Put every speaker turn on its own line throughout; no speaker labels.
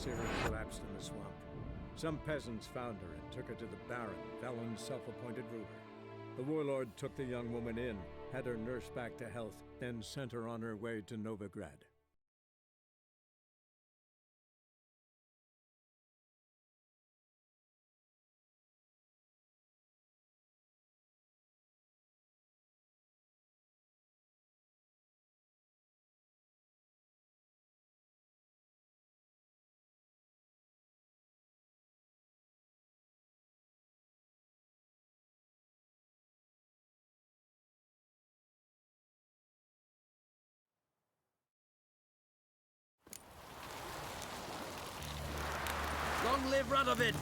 overseer had collapsed in the swamp. Some peasants found her and took her to the Baron, Valen's self-appointed ruler. The warlord took the young woman in, had her nursed back to health, then sent her on her way to Novigrad.
Long live Radovid!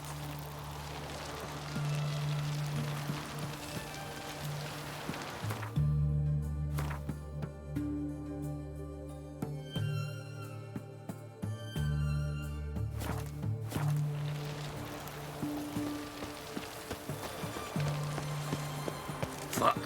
Fuck!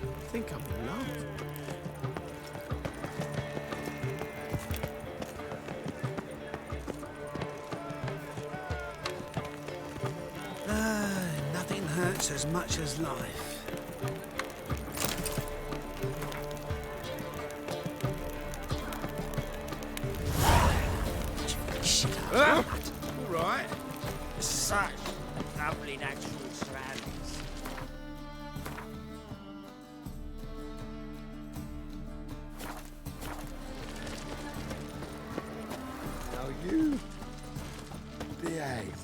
I think I'm in love.
Nothing hurts as much as life. All right. Such lovely natural surroundings.
Now you behave.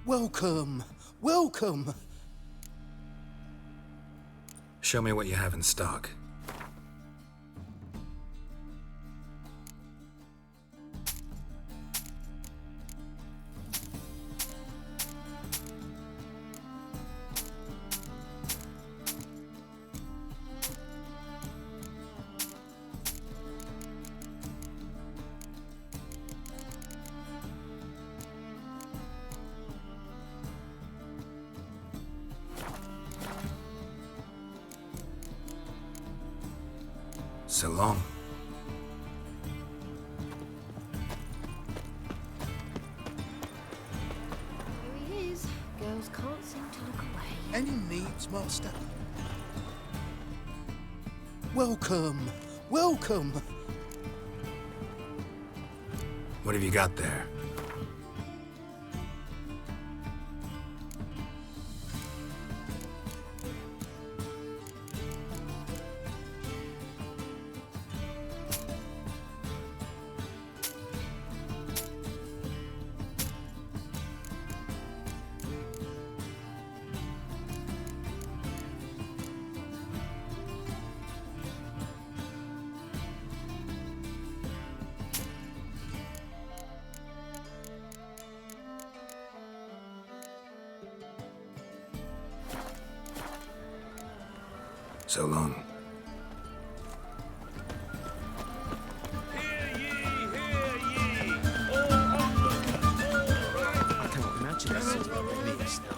Welcome, welcome.
Show me what you have in stock. So long.
Here he is. Girls can't seem to look away.
Any needs, Master? Welcome, welcome.
What have you got there? So long.
I cannot imagine this city with me now.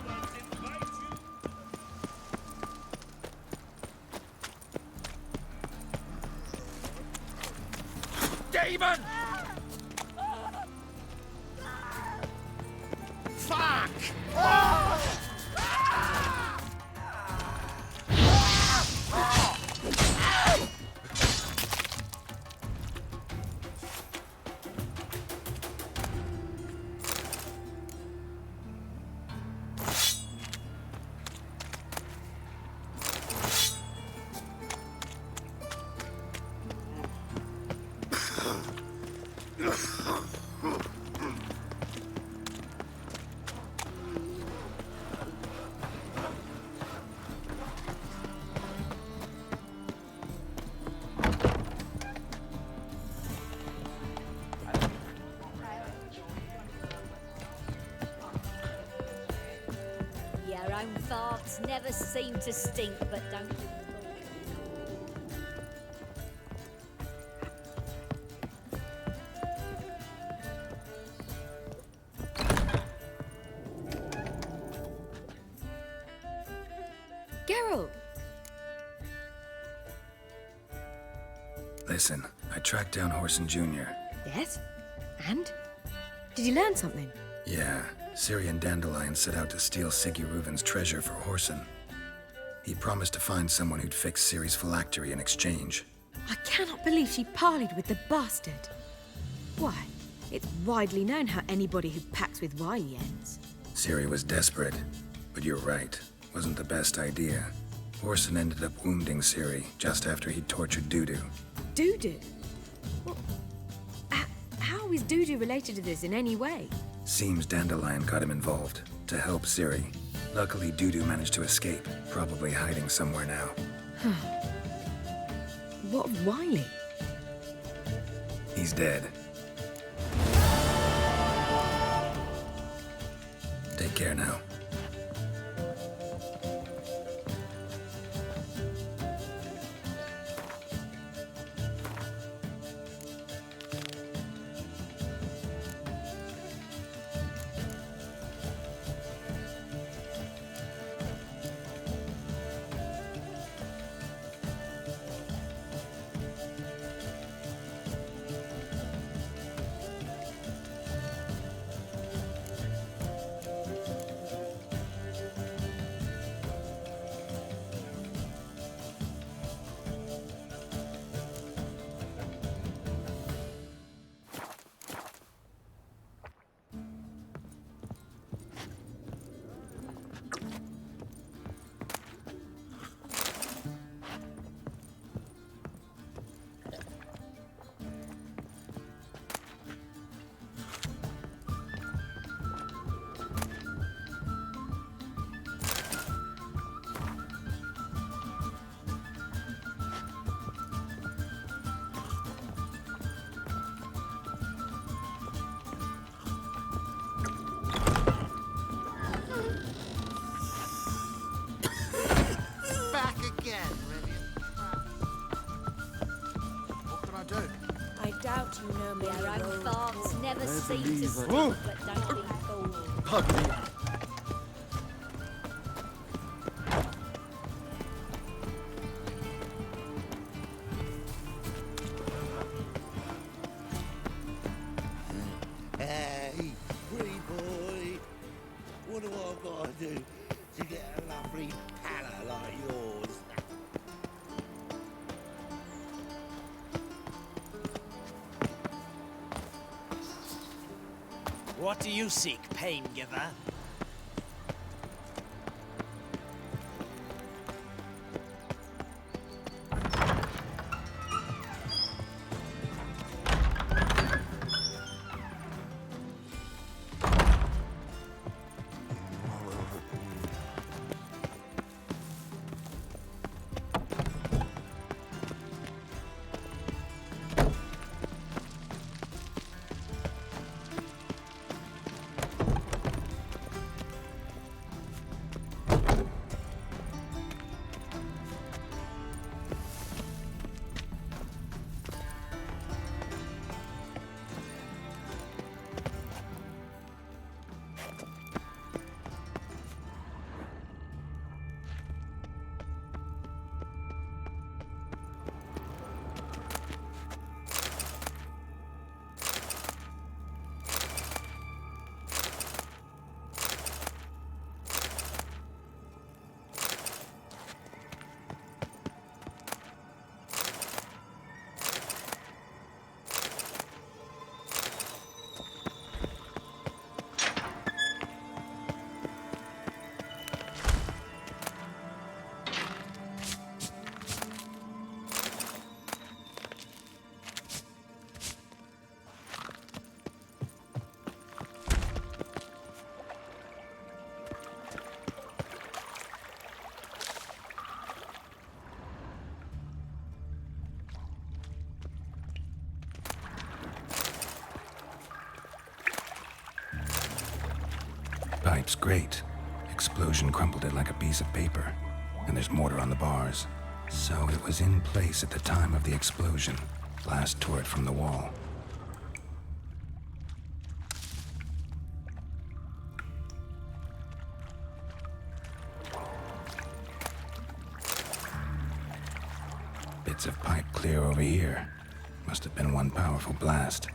Demon! Fuck!
Our own farts never seem to stink, but don't you? Geralt!
Listen, I tracked down Horson Jr.
Yes? And? Did you learn something?
Yeah, Ciri and Dandelion set out to steal Siggy Reuven's treasure for Horson. He promised to find someone who'd fix Ciri's phylactery in exchange.
I cannot believe she parleyed with the bastard. Why, it's widely known how anybody who packs with wily ends.
Ciri was desperate, but you're right. Wasn't the best idea. Horson ended up wounding Ciri just after he'd tortured Dudu.
Dudu? Well, how is Dudu related to this in any way?
Seems Dandelion got him involved, to help Ciri. Luckily, Dudu managed to escape, probably hiding somewhere now.
What of Wiley?
He's dead. Take care now.
Back again, Rivian. What can I do?
I doubt you know me. Our own farts never seem to
believer.
stink,
Whoa.
but don't be fooled.
Pardon me.
Hey, pretty boy. What do I gotta do to get a lovely pala like yours?
What do you seek, pain giver?
Pipe's great. explosion crumpled it like a piece of paper, and there's mortar on the bars. So it was in place at the time of the explosion. Blast tore it from the wall. Bits of pipe clear over here. Must have been one powerful blast.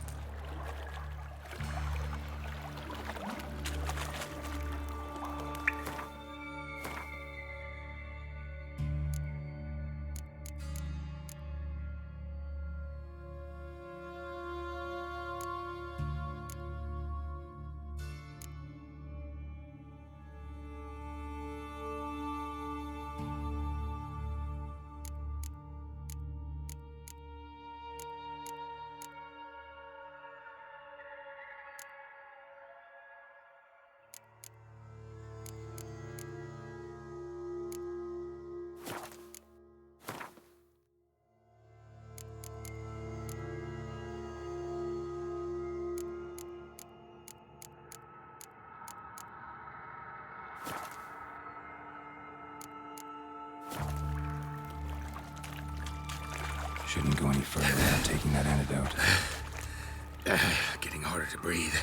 Shouldn't go any further without taking that antidote.
Getting harder to breathe.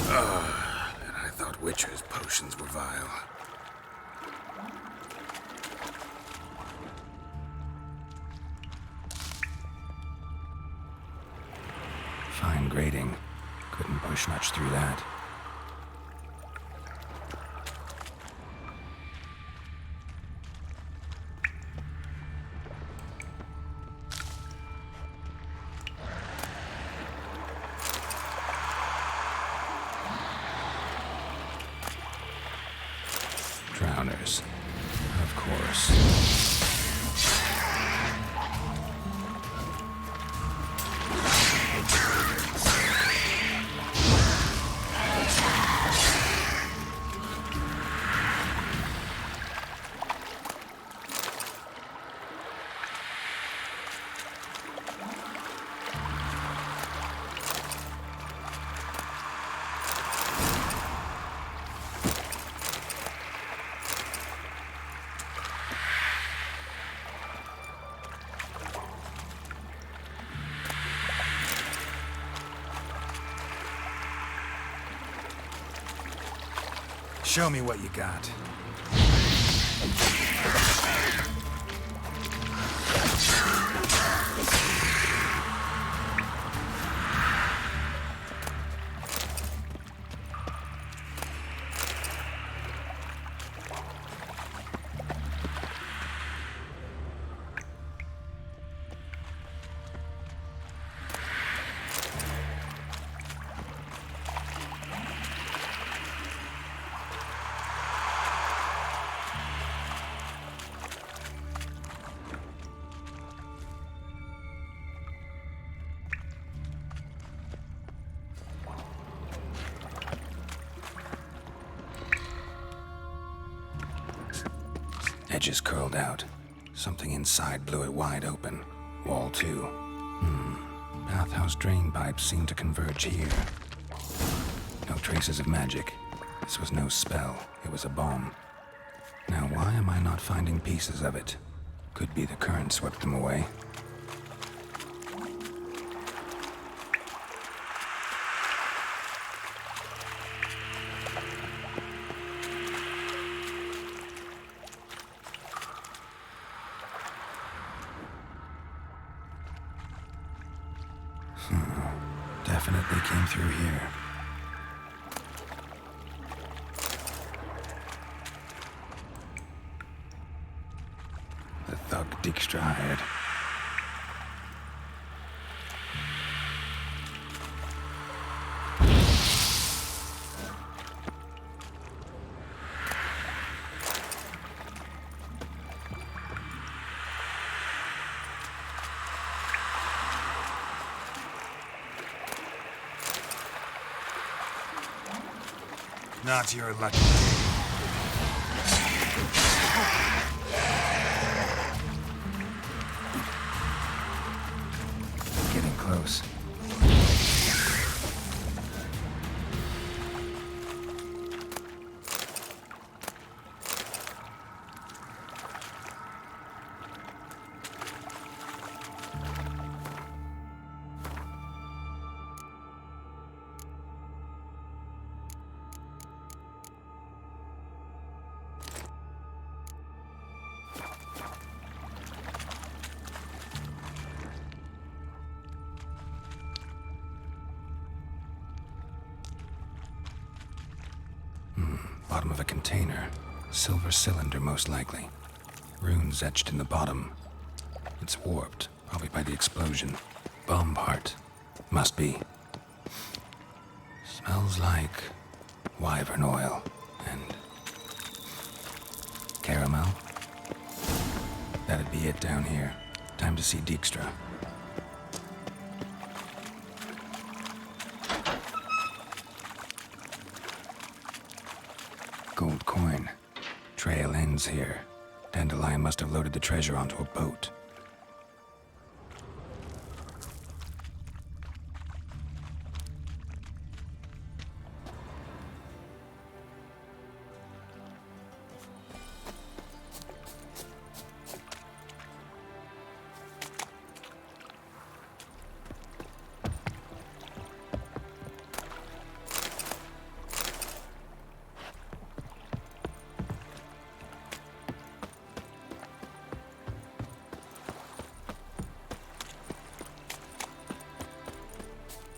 And I thought Witcher's potions were vile.
Fine grating. Couldn't push much through that. Drowners. Of course. Show me what you got. Edges curled out. Something inside blew it wide open. Wall 2. Bathhouse drain pipes seemed to converge here. No traces of magic. This was no spell. It was a bomb. Now why am I not finding pieces of it? Could be the current swept them away. Definitely came through here. The thug Dijkstra hired. Not your lucky day. Getting close. Bottom of a container. Silver cylinder, most likely. Runes etched in the bottom. It's warped, probably by the explosion. Bomb part. Must be. Smells like wyvern oil and caramel. That'd be it down here. Time to see Dijkstra. Gold coin. Trail ends here. Dandelion must have loaded the treasure onto a boat.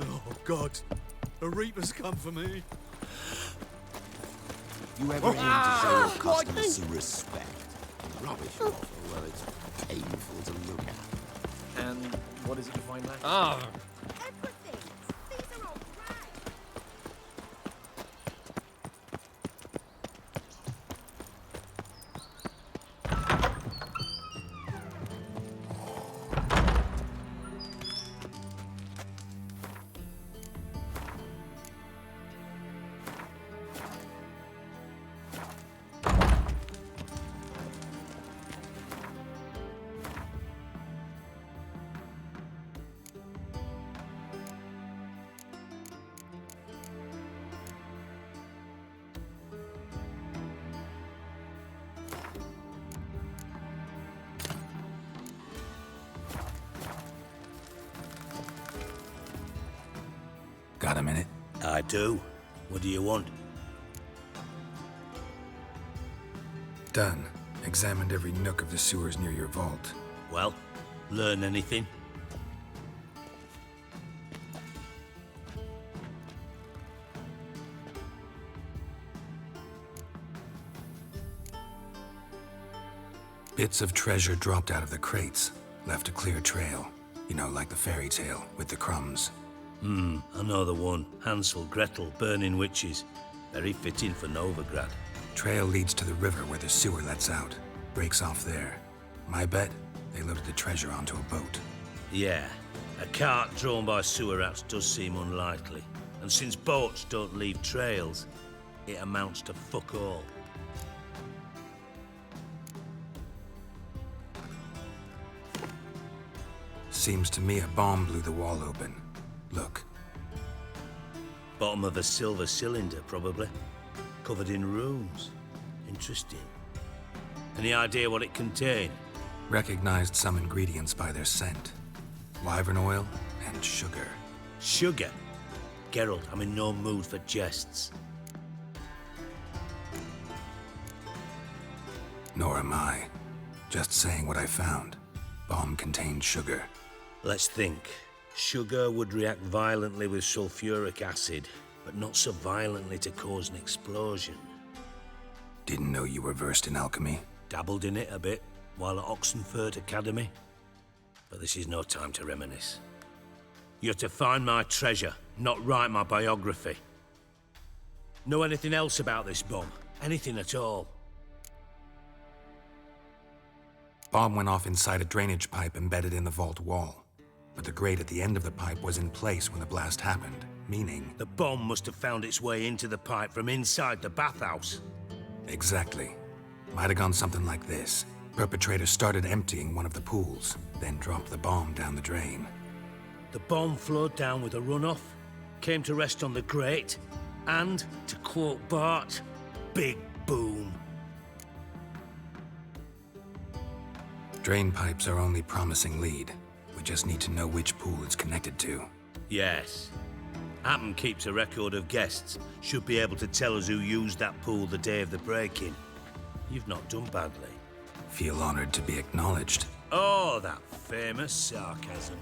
Oh, God. A Reaper's come for me.
You ever aim to show your customers some respect? Rubbish you offer, well, it's painful to look at.
And what is it you find left?
Everything. These are all rags.
Got a minute?
I do. What do you want?
Done. Examined every nook of the sewers near your vault.
Well, learn anything?
Bits of treasure dropped out of the crates. Left a clear trail. You know, like the fairy tale, with the crumbs.
I know the one. Hansel, Gretel, burning witches. Very fitting for Novigrad.
Trail leads to the river where the sewer lets out. Breaks off there. My bet, they loaded the treasure onto a boat.
Yeah, a cart drawn by sewer rats does seem unlikely. And since boats don't leave trails, it amounts to fuck all.
Seems to me a bomb blew the wall open. Look.
Bottom of a silver cylinder, probably. Covered in runes. Interesting. Any idea what it contained?
Recognized some ingredients by their scent. Wyvern oil and sugar.
Sugar? Geralt, I'm in no mood for jests.
Nor am I. Just saying what I found. Bomb contained sugar.
Let's think. Sugar would react violently with sulfuric acid, but not so violently to cause an explosion.
Didn't know you were versed in alchemy.
Dabbled in it a bit while at Oxenford Academy. But this is no time to reminisce. You're to find my treasure, not write my biography. Know anything else about this bomb? Anything at all?
Bomb went off inside a drainage pipe embedded in the vault wall. But the grate at the end of the pipe was in place when the blast happened, meaning...
The bomb must have found its way into the pipe from inside the bathhouse.
Exactly. Might have gone something like this. Perpetrator started emptying one of the pools, then dropped the bomb down the drain.
The bomb flowed down with a runoff, came to rest on the grate, and, to quote Bart, big boom.
Drain pipes are only promising lead. We just need to know which pool it's connected to.
Yes. Hammond keeps a record of guests. Should be able to tell us who used that pool the day of the break-in. You've not done badly.
Feel honored to be acknowledged.
Oh, that famous sarcasm.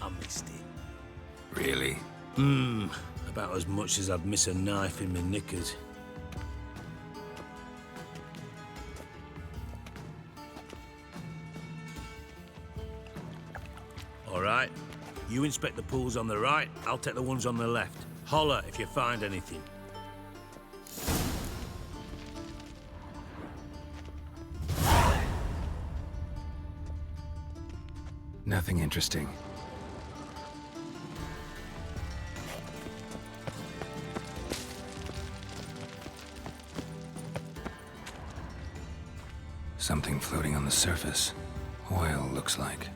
I missed it.
Really?
About as much as I'd miss a knife in my knickers. All right. You inspect the pools on the right, I'll take the ones on the left. Holler if you find anything.
Nothing interesting. Something floating on the surface. Oil, looks like.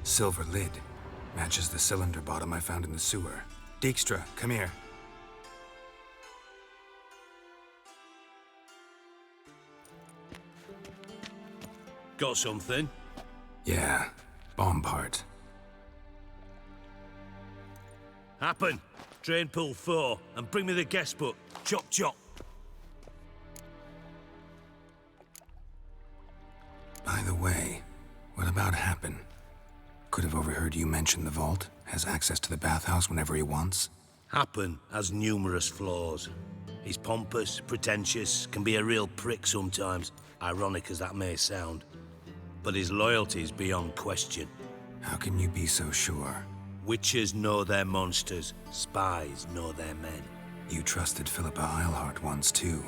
Silver lid. Matches the cylinder bottom I found in the sewer. Dijkstra, come here.
Got something?
Yeah, bomb part.
Happen. Drain pool 4, and bring me the guest book. Chop chop.
By the way, what about Happen? Could have overheard you mention the vault. Has access to the bathhouse whenever he wants.
Happen has numerous flaws. He's pompous, pretentious, can be a real prick sometimes, ironic as that may sound. But his loyalty is beyond question.
How can you be so sure?
Witches know their monsters, spies know their men.
You trusted Philippa Eilhart once too.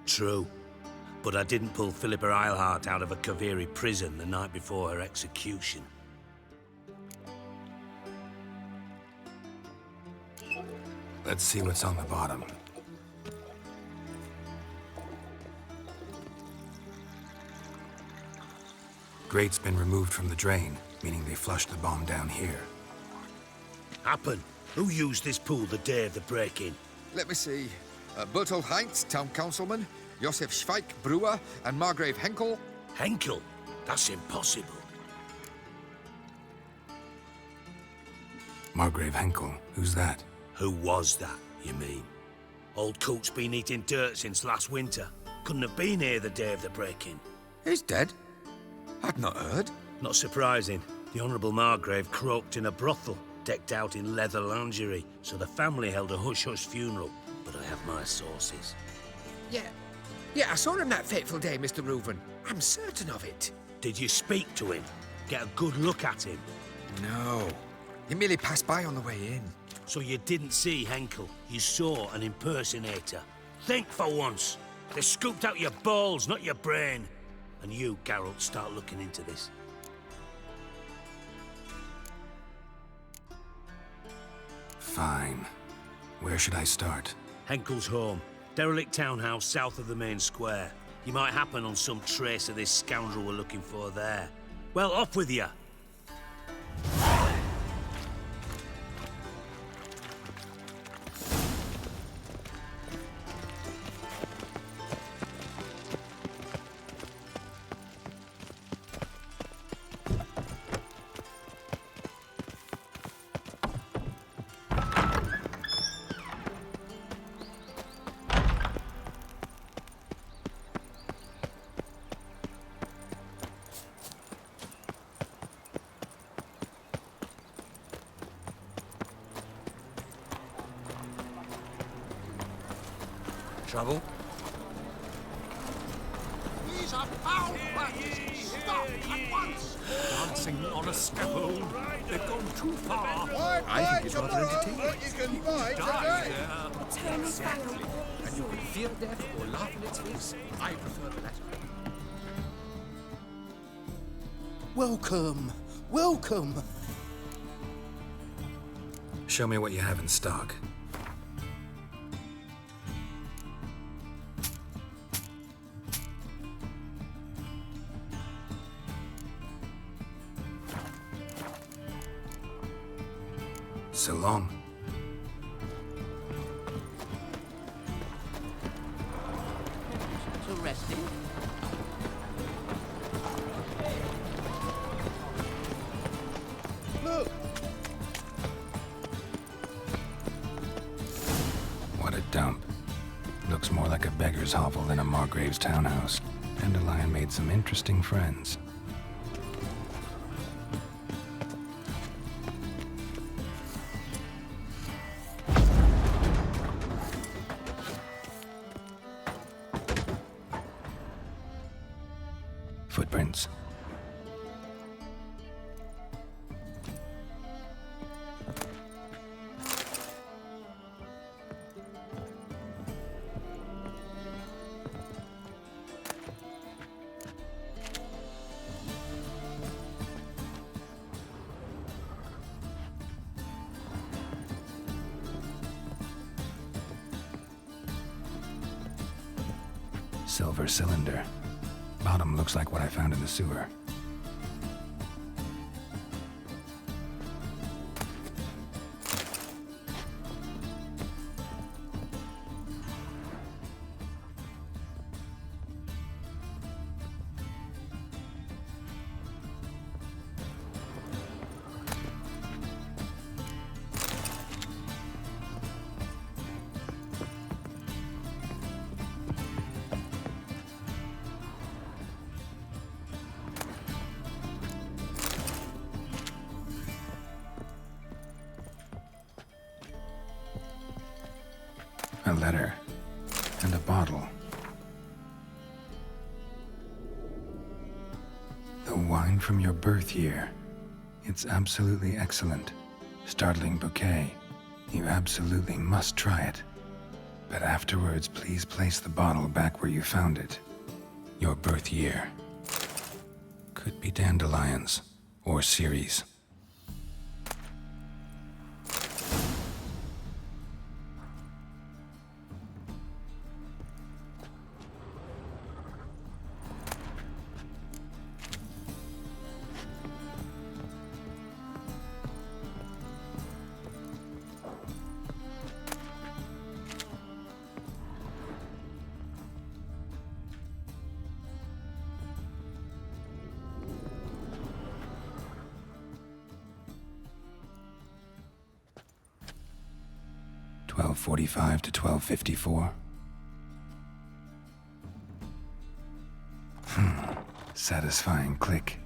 True. But I didn't pull Philippa Eilhart out of a Kaviri prison the night before her execution.
Let's see what's on the bottom. Grate's been removed from the drain, meaning they flushed the bomb down here.
Happen. Who used this pool the day of the break-in?
Let me see. Bertolt Heinz, town councilman, Josef Schweik, brewer, and Margrave Henkel.
Henkel? That's impossible.
Margrave Henkel? Who's that?
Who was that, you mean? Old Coot's been eating dirt since last winter. Couldn't have been here the day of the break-in.
He's dead? I'd not heard.
Not surprising. The Honourable Margrave croaked in a brothel, decked out in leather lingerie, so the family held a hush-hush funeral. But I have my sources.
Yeah. Yeah, I saw him that fateful day, Mr. Reuven. I'm certain of it.
Did you speak to him? Get a good look at him?
No. He merely passed by on the way in.
So you didn't see Henkel. You saw an impersonator. Think for once. They scooped out your balls, not your brain. And you, Geralt, start looking into this.
Fine. Where should I start?
Henkel's home. Derelict townhouse south of the main square. You might happen on some trace of this scoundrel we're looking for there. Well, off with you.
Trouble?
These are foul practices. Stop at once.
Dancing on a scaffold. They've gone too far.
I think it's rather entertaining.
People die there.
Exactly. And you can fear death or laugh in its face. I prefer the latter. Welcome. Welcome.
Show me what you have in stock. So long.
To resting.
Look.
What a dump. Looks more like a beggar's hovel than a Margrave's townhouse. Dandelion made some interesting friends. Footprints. Silver cylinder. Bottom looks like what I found in the sewer. A letter. And a bottle. The wine from your birth year. It's absolutely excellent. Startling bouquet. You absolutely must try it. But afterwards, please place the bottle back where you found it. Your birth year. Could be dandelions. Or Ceres. $12:45 to $12:54. Satisfying click.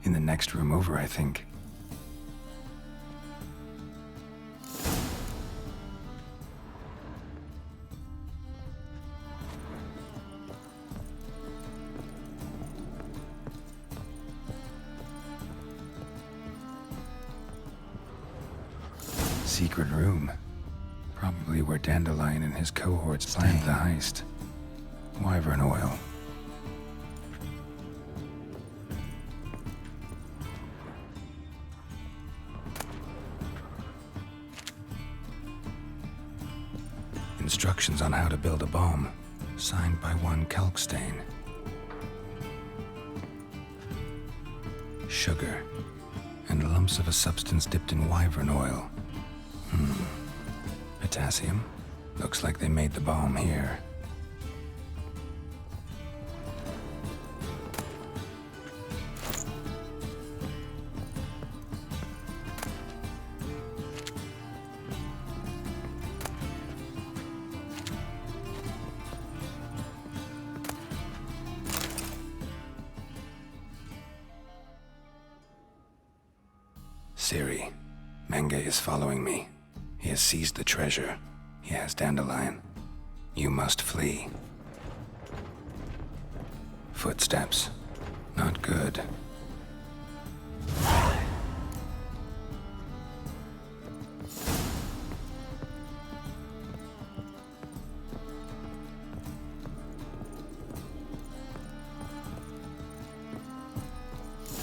In the next room over, I think. secret room. Probably where Dandelion and his cohorts planned the heist. Wyvern oil. Instructions on how to build a bomb, signed by one Kalkstain. Sugar, and lumps of a substance dipped in wyvern oil. Potassium? Looks like they made the bomb here. Ciri, Menge is following me. He has seized the treasure. He has Dandelion. You must flee. Footsteps. Not good.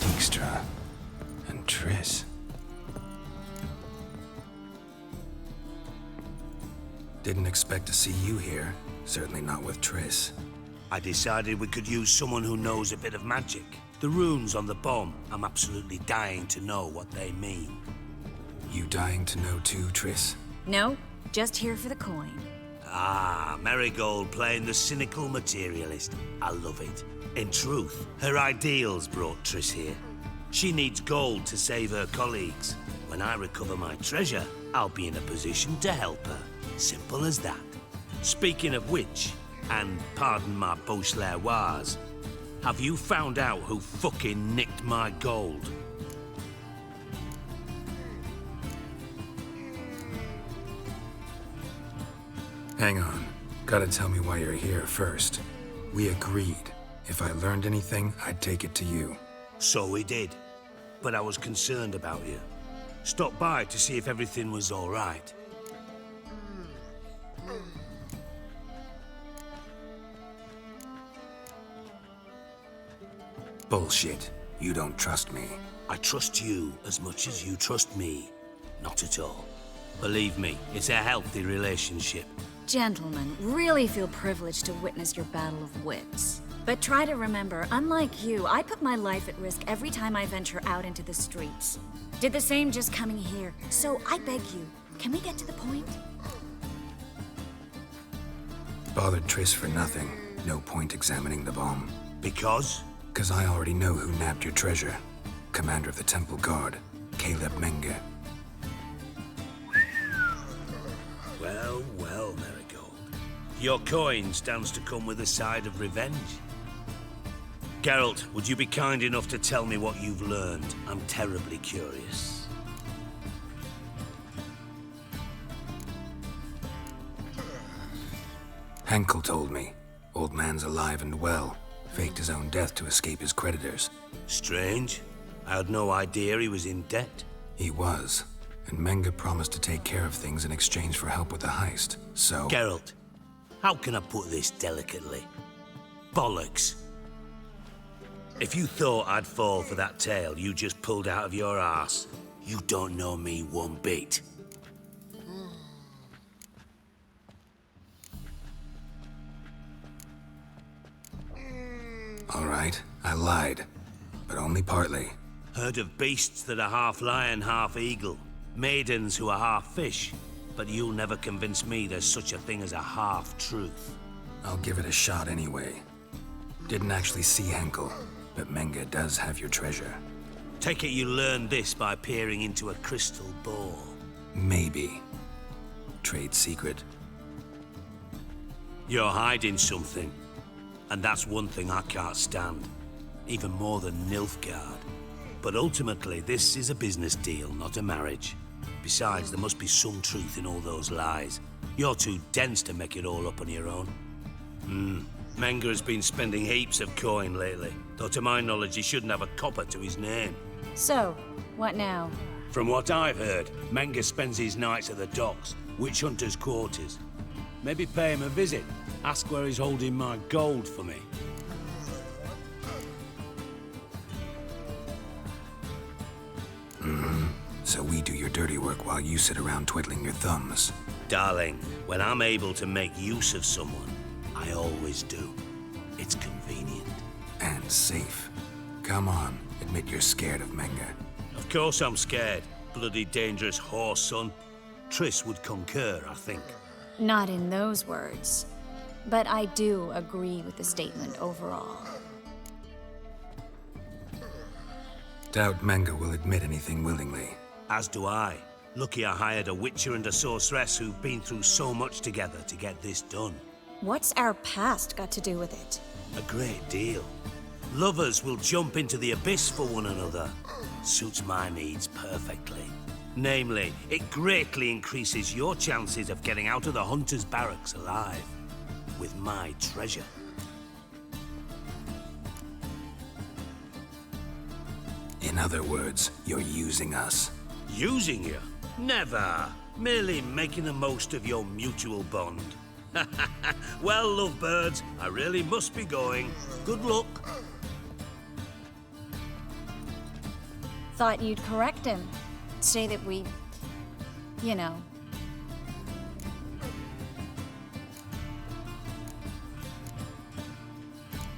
Dijkstra and Triss. Didn't expect to see you here. Certainly not with Triss.
I decided we could use someone who knows a bit of magic. The runes on the bomb, I'm absolutely dying to know what they mean.
You dying to know too, Triss?
No, just here for the coin.
Ah, Marigold playing the cynical materialist. I love it. In truth, her ideals brought Triss here. She needs gold to save her colleagues. When I recover my treasure, I'll be in a position to help her. Simple as that. Speaking of which, and pardon my Beauclervoise, have you found out who fucking nicked my gold?
Hang on. Gotta tell me why you're here first. We agreed. If I learned anything, I'd take it to you.
So we did. But I was concerned about you. Stopped by to see if everything was all right.
Bullshit. You don't trust me.
I trust you as much as you trust me. Not at all. Believe me, it's a healthy relationship.
Gentlemen, really feel privileged to witness your battle of wits. But try to remember, unlike you, I put my life at risk every time I venture out into the streets. Did the same just coming here. So I beg you, can we get to the point?
Bothered Triss for nothing. No point examining the bomb.
Because?
Because I already know who nabbed your treasure. Commander of the Temple Guard, Caleb Menge.
Well, well, Marigold. Your coin stands to come with a side of revenge. Geralt, would you be kind enough to tell me what you've learned? I'm terribly curious.
Henkel told me. Old man's alive and well. Faked his own death to escape his creditors.
Strange. I had no idea he was in debt.
He was. And Menge promised to take care of things in exchange for help with the heist. So...
Geralt, how can I put this delicately? Bollocks. If you thought I'd fall for that tale you just pulled out of your arse, you don't know me one bit.
All right, I lied. But only partly.
Heard of beasts that are half lion, half eagle. Maidens who are half fish. But you'll never convince me there's such a thing as a half-truth.
I'll give it a shot anyway. Didn't actually see Henkel, but Menge does have your treasure.
Take it you learned this by peering into a crystal ball.
Maybe. Trade secret.
You're hiding something. And that's one thing I can't stand. Even more than Nilfgaard. But ultimately, this is a business deal, not a marriage. Besides, there must be some truth in all those lies. You're too dense to make it all up on your own. Menge has been spending heaps of coin lately. Though to my knowledge, he shouldn't have a copper to his name.
So, what now?
From what I've heard, Menga spends his nights at the docks, witch hunters' quarters. Maybe pay him a visit. Ask where he's holding my gold for me.
So we do your dirty work while you sit around twiddling your thumbs.
Darling, when I'm able to make use of someone, I always do. It's convenient.
And safe. Come on, admit you're scared of Menga.
Of course I'm scared. Bloody dangerous horse, son. Triss would concur, I think.
Not in those words. But I do agree with the statement overall.
Doubt Menga will admit anything willingly.
As do I. Lucky I hired a witcher and a sorceress who've been through so much together to get this done.
What's our past got to do with it?
A great deal. Lovers will jump into the abyss for one another. Suits my needs perfectly. Namely, it greatly increases your chances of getting out of the hunter's barracks alive. With my treasure.
In other words, you're using us.
Using you? Never. Merely making the most of your mutual bond. Well, lovebirds, I really must be going. Good luck.
Thought you'd correct him. Say that we... you know.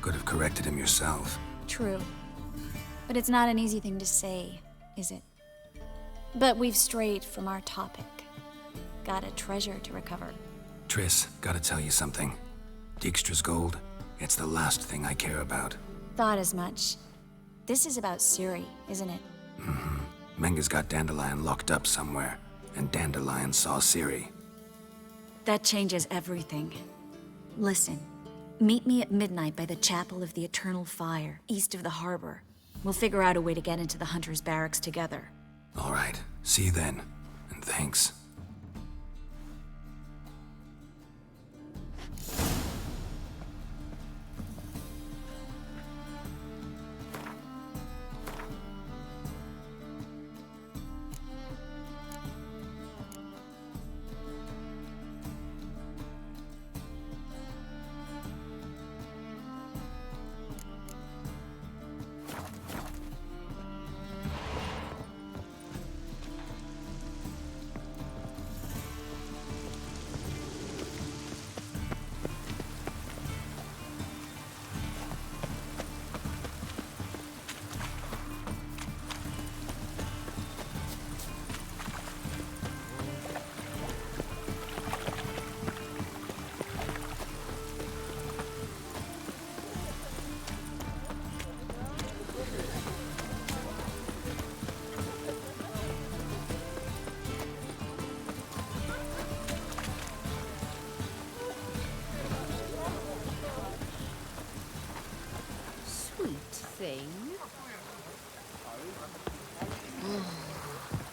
Could have corrected him yourself.
True. But it's not an easy thing to say, is it? But we've strayed from our topic. Got a treasure to recover.
Triss, gotta tell you something. Dijkstra's gold, it's the last thing I care about.
Thought as much. This is about Ciri, isn't it?
Menga's got Dandelion locked up somewhere, and Dandelion saw Ciri.
That changes everything. Listen, meet me at midnight by the Chapel of the Eternal Fire, east of the harbor. We'll figure out a way to get into the Hunter's barracks together.
All right, see you then, and thanks.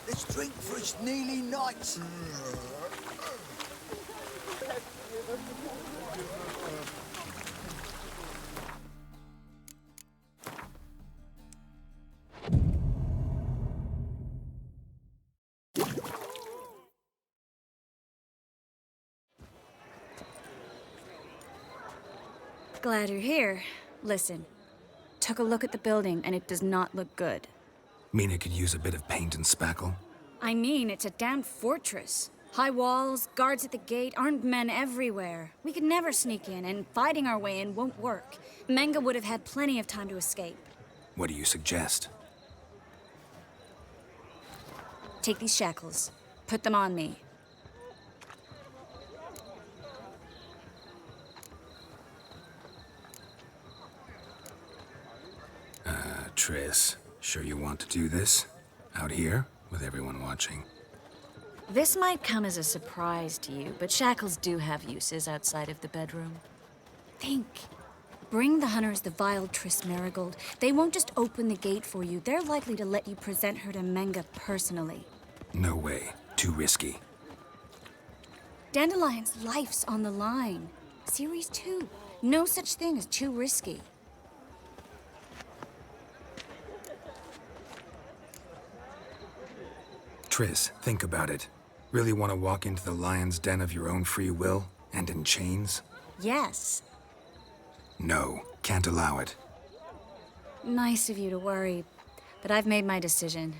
Let's drink for it's nearly night.
Glad you're here. Listen, took a look at the building and it does not look good.
Mean it could use a bit of paint and spackle?
I mean, it's a damn fortress. High walls, guards at the gate, armed men everywhere. We could never sneak in, and fighting our way in won't work. Menga would have had plenty of time to escape.
What do you suggest?
Take these shackles. Put them on me.
Triss, sure you want to do this? Out here, with everyone watching?
This might come as a surprise to you, but shackles do have uses outside of the bedroom. Think. Bring the hunters the vile Triss Marigold. They won't just open the gate for you. They're likely to let you present her to Menga personally.
No way. Too risky.
Dandelion's life's on the line. Series 2. No such thing as too risky.
Triss, think about it. Really want to walk into the lion's den of your own free will, and in chains?
Yes.
No, can't allow it.
Nice of you to worry, but I've made my decision,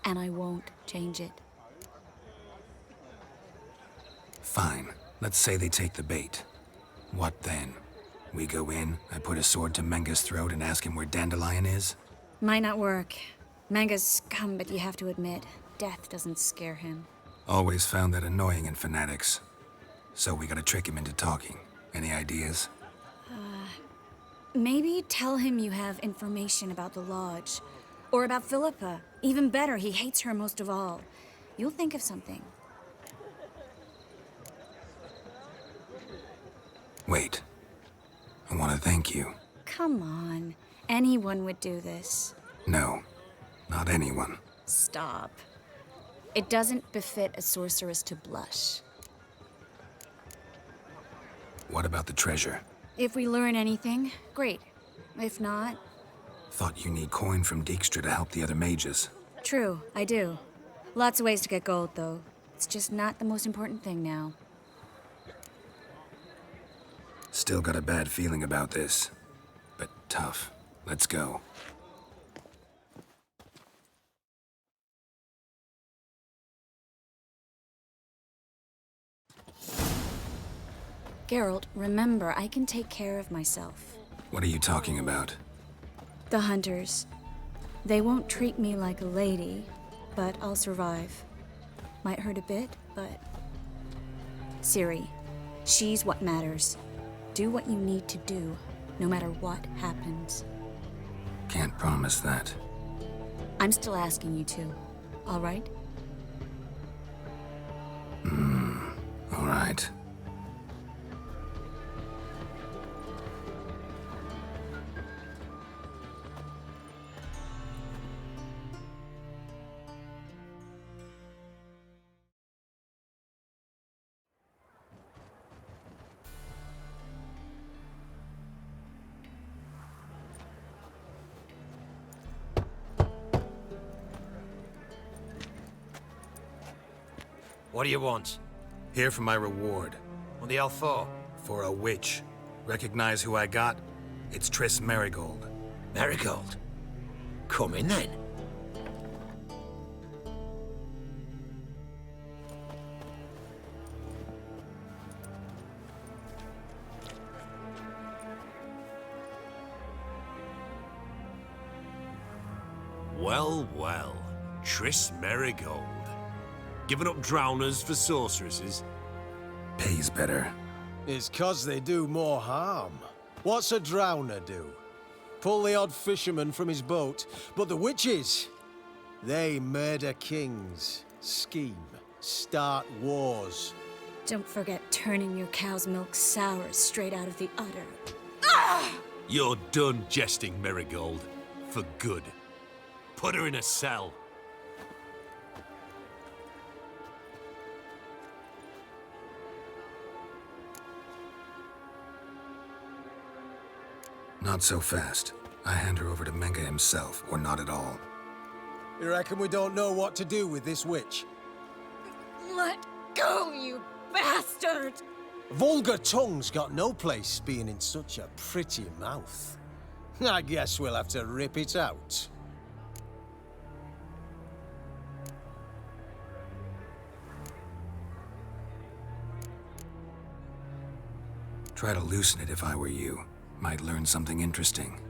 and I won't change it.
Fine. Let's say they take the bait. What then? We go in, I put a sword to Menga's throat and ask him where Dandelion is?
Might not work. Manga's scum, but you have to admit, death doesn't scare him.
Always found that annoying in fanatics. So we gotta trick him into talking. Any ideas?
Maybe tell him you have information about the Lodge. Or about Philippa. Even better, he hates her most of all. You'll think of something.
Wait. I want to thank you.
Come on. Anyone would do this.
No, not anyone.
Stop. It doesn't befit a sorceress to blush.
What about the treasure?
If we learn anything, great. If not...
Thought you need coin from Dijkstra to help the other mages.
True, I do. Lots of ways to get gold, though. It's just not the most important thing now.
Still got a bad feeling about this. But tough. Let's go.
Geralt, remember, I can take care of myself.
What are you talking about?
The hunters. They won't treat me like a lady, but I'll survive. Might hurt a bit, but... Ciri, she's what matters. Do what you need to do, no matter what happens.
Can't promise that.
I'm still asking you to, all right?
All right.
What do you want?
Here for my reward.
What the hell for?
For a witch. Recognize who I got? It's Triss Merigold.
Marigold? Come in then.
Well, well. Triss Merigold. Giving up drowners for sorceresses?
Pays better.
It's 'cause they do more harm. What's a drowner do? Pull the odd fisherman from his boat. But the witches, they murder kings, scheme, start wars.
Don't forget turning your cow's milk sour straight out of the udder.
You're done jesting, Merigold. For good. Put her in a cell.
Not so fast. I hand her over to Menga himself, or not at all.
You reckon we don't know what to do with this witch?
Let go, you bastard!
Vulgar tongue's got no place being in such a pretty mouth. I guess we'll have to rip it out.
Try to loosen it if I were you. Might learn something interesting.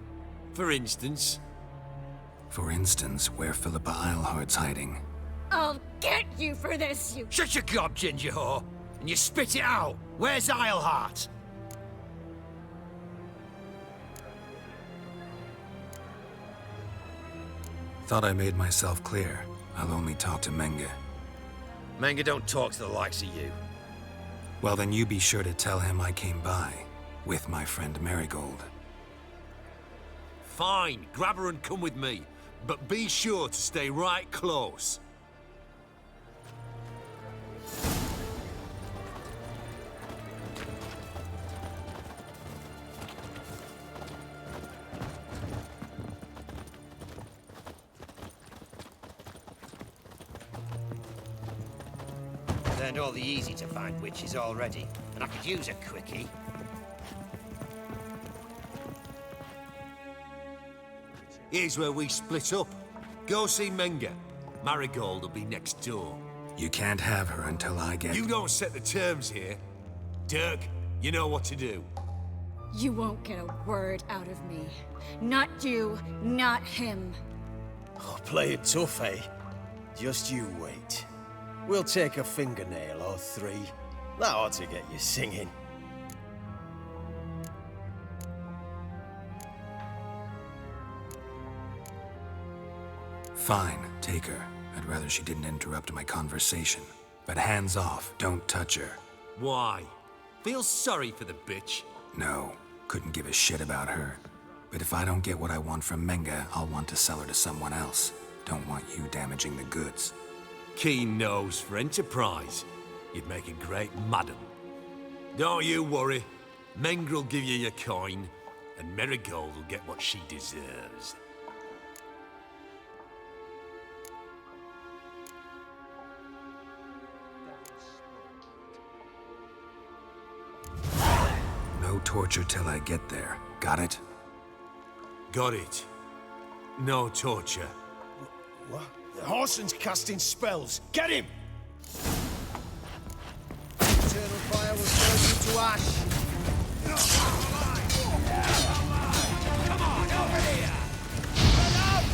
For instance?
For instance, where Philippa Eilhardt's hiding.
I'll get you for this, you...
Shut your gob, ginger whore! And you spit it out! Where's Eilhart?
Thought I made myself clear. I'll only talk to Menga.
Menga don't talk to the likes of you.
Well, then you be sure to tell him I came by. With my friend Merigold.
Fine, grab her and come with me. But be sure to stay right close.
turned all the easy-to-find witches already, and I could use a quickie.
Here's where we split up. Go see Menga. Marigold will be next door.
You can't have her until I get...
You don't set the terms here. Dirk, you know what to do.
You won't get a word out of me. Not you, not him.
Oh, play it tough, eh? Just you wait. We'll take a fingernail or three. That ought to get you singing.
Fine, take her. I'd rather she didn't interrupt my conversation. But hands off, don't touch her.
Why? Feel sorry for the bitch?
No, couldn't give a shit about her. But if I don't get what I want from Menga, I'll want to sell her to someone else. Don't want you damaging the goods.
Keen nose for enterprise. You'd make a great madam. Don't you worry. Mengrel give you your coin, and Marigold will get what she deserves.
No torture till I get there. Got it?
Got it. No torture.
What? The Horson's casting spells. Get him! Eternal fire will turn you to ash.
Come on, over here! Run out!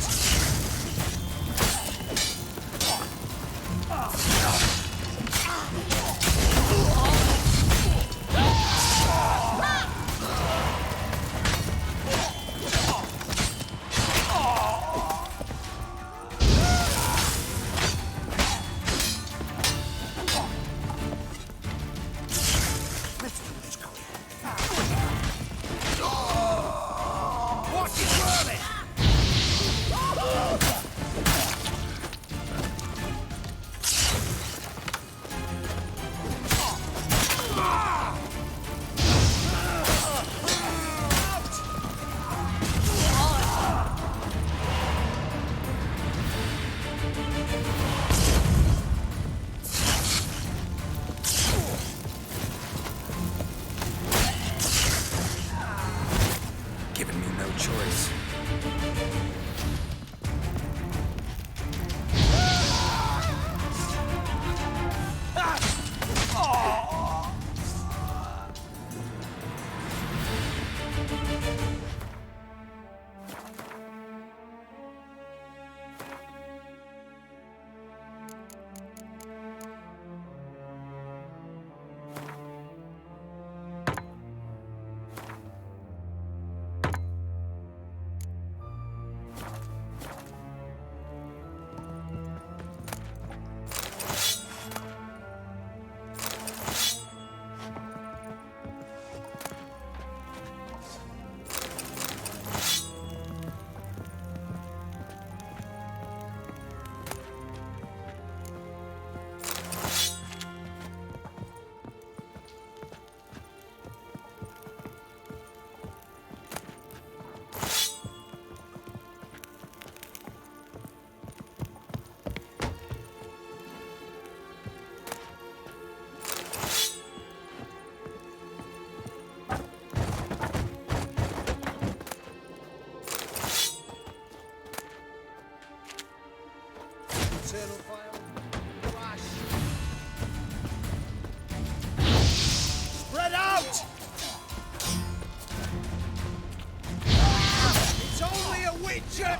Giving me no choice.
Eternal fire to ash. Spread out! It's only a witcher!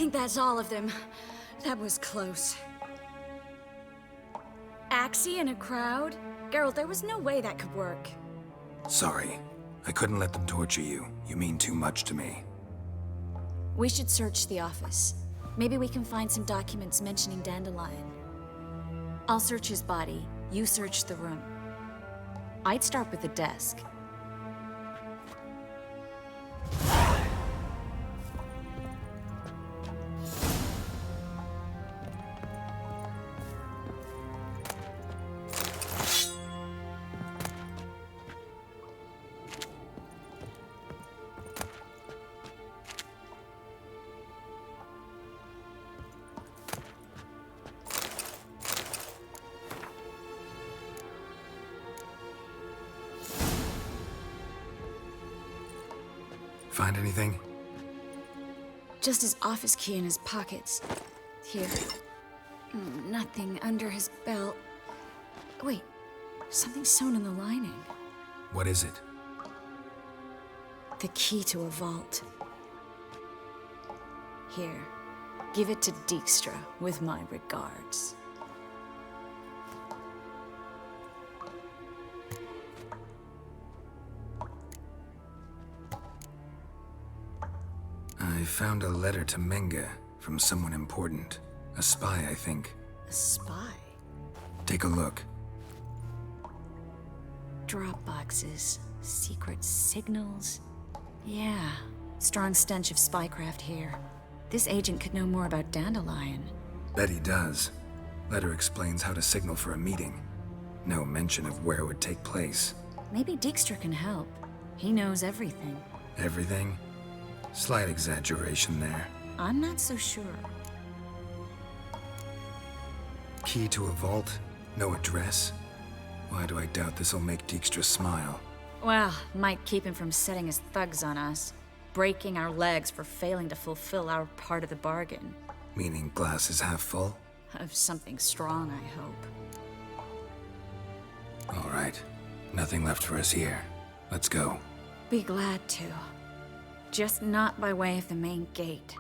think that's all of them. That was close. Axie in a crowd? Geralt, there was no way that could work.
Sorry. I couldn't let them torture you. You mean too much to me.
We should search the office. Maybe we can find some documents mentioning Dandelion. I'll search his body. You search the room. I'd start with the desk.
Find anything?
Just his office key in his pockets. Here. Nothing under his belt. Wait, something sewn in the lining.
What is it?
The key to a vault. Here, give it to Dijkstra with my regards.
I found a letter to Menga from someone important. A spy, I think.
A spy?
Take a look.
Drop boxes, secret signals. Yeah, strong stench of spycraft here. This agent could know more about Dandelion.
Bet he does. Letter explains how to signal for a meeting. No mention of where it would take place.
Maybe Dijkstra can help. He knows everything.
Everything? Slight exaggeration there.
I'm not so sure.
Key to a vault? No address? Why do I doubt this'll make Dijkstra smile?
Well, might keep him from setting his thugs on us. Breaking our legs for failing to fulfill our part of the bargain.
Meaning glass is half full?
Of something strong, I hope.
All right. Nothing left for us here. Let's go.
Be glad to. Just not by way of the main gate.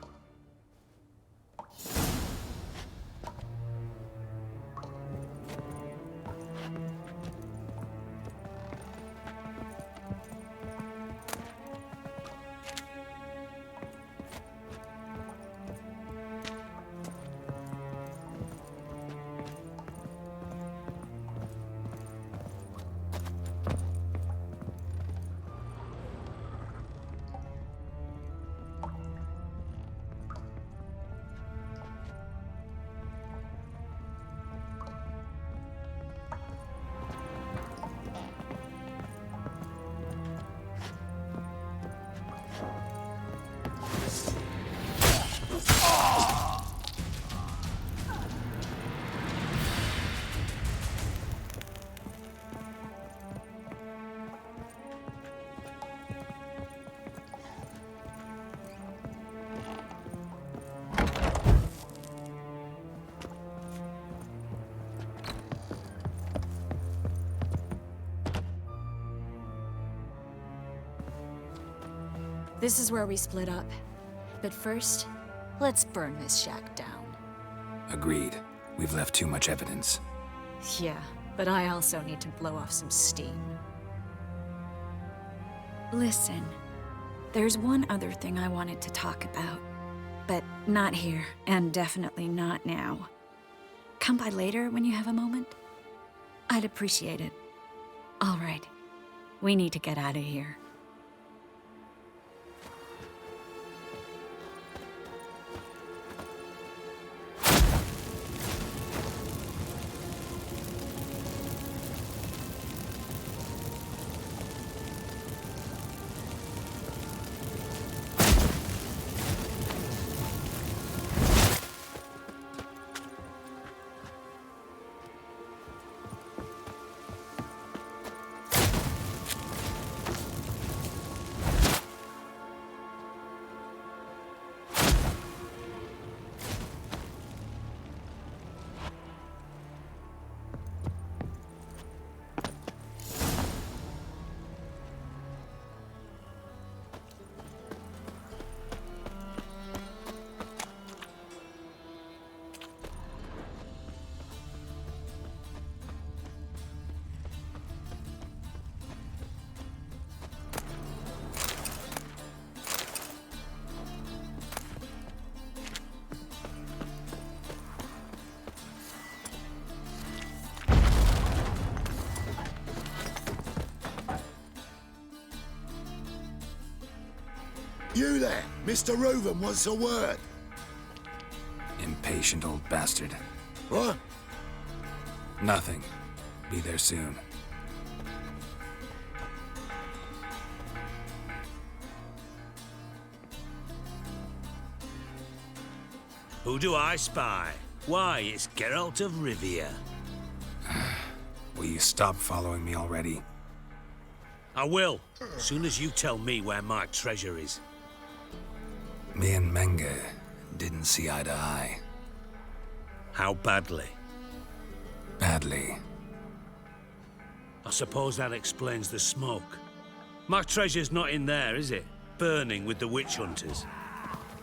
This is where we split up. But first, let's burn this shack down.
Agreed. We've left too much evidence.
Yeah, but I also need to blow off some steam. Listen, there's one other thing I wanted to talk about. But not here, and definitely not now. Come by later when you have a moment? I'd appreciate it. All right. We need to get out of here.
You there, Mr. Reuven wants a word.
Impatient old bastard.
What?
Nothing. Be there soon.
Who do I spy? Why, it's Geralt of Rivia.
Will you stop following me already?
I will, soon as you tell me where my treasure is.
Me and Menge didn't see eye to eye.
How badly?
Badly.
I suppose that explains the smoke. My treasure's not in there, is it? Burning with the witch hunters.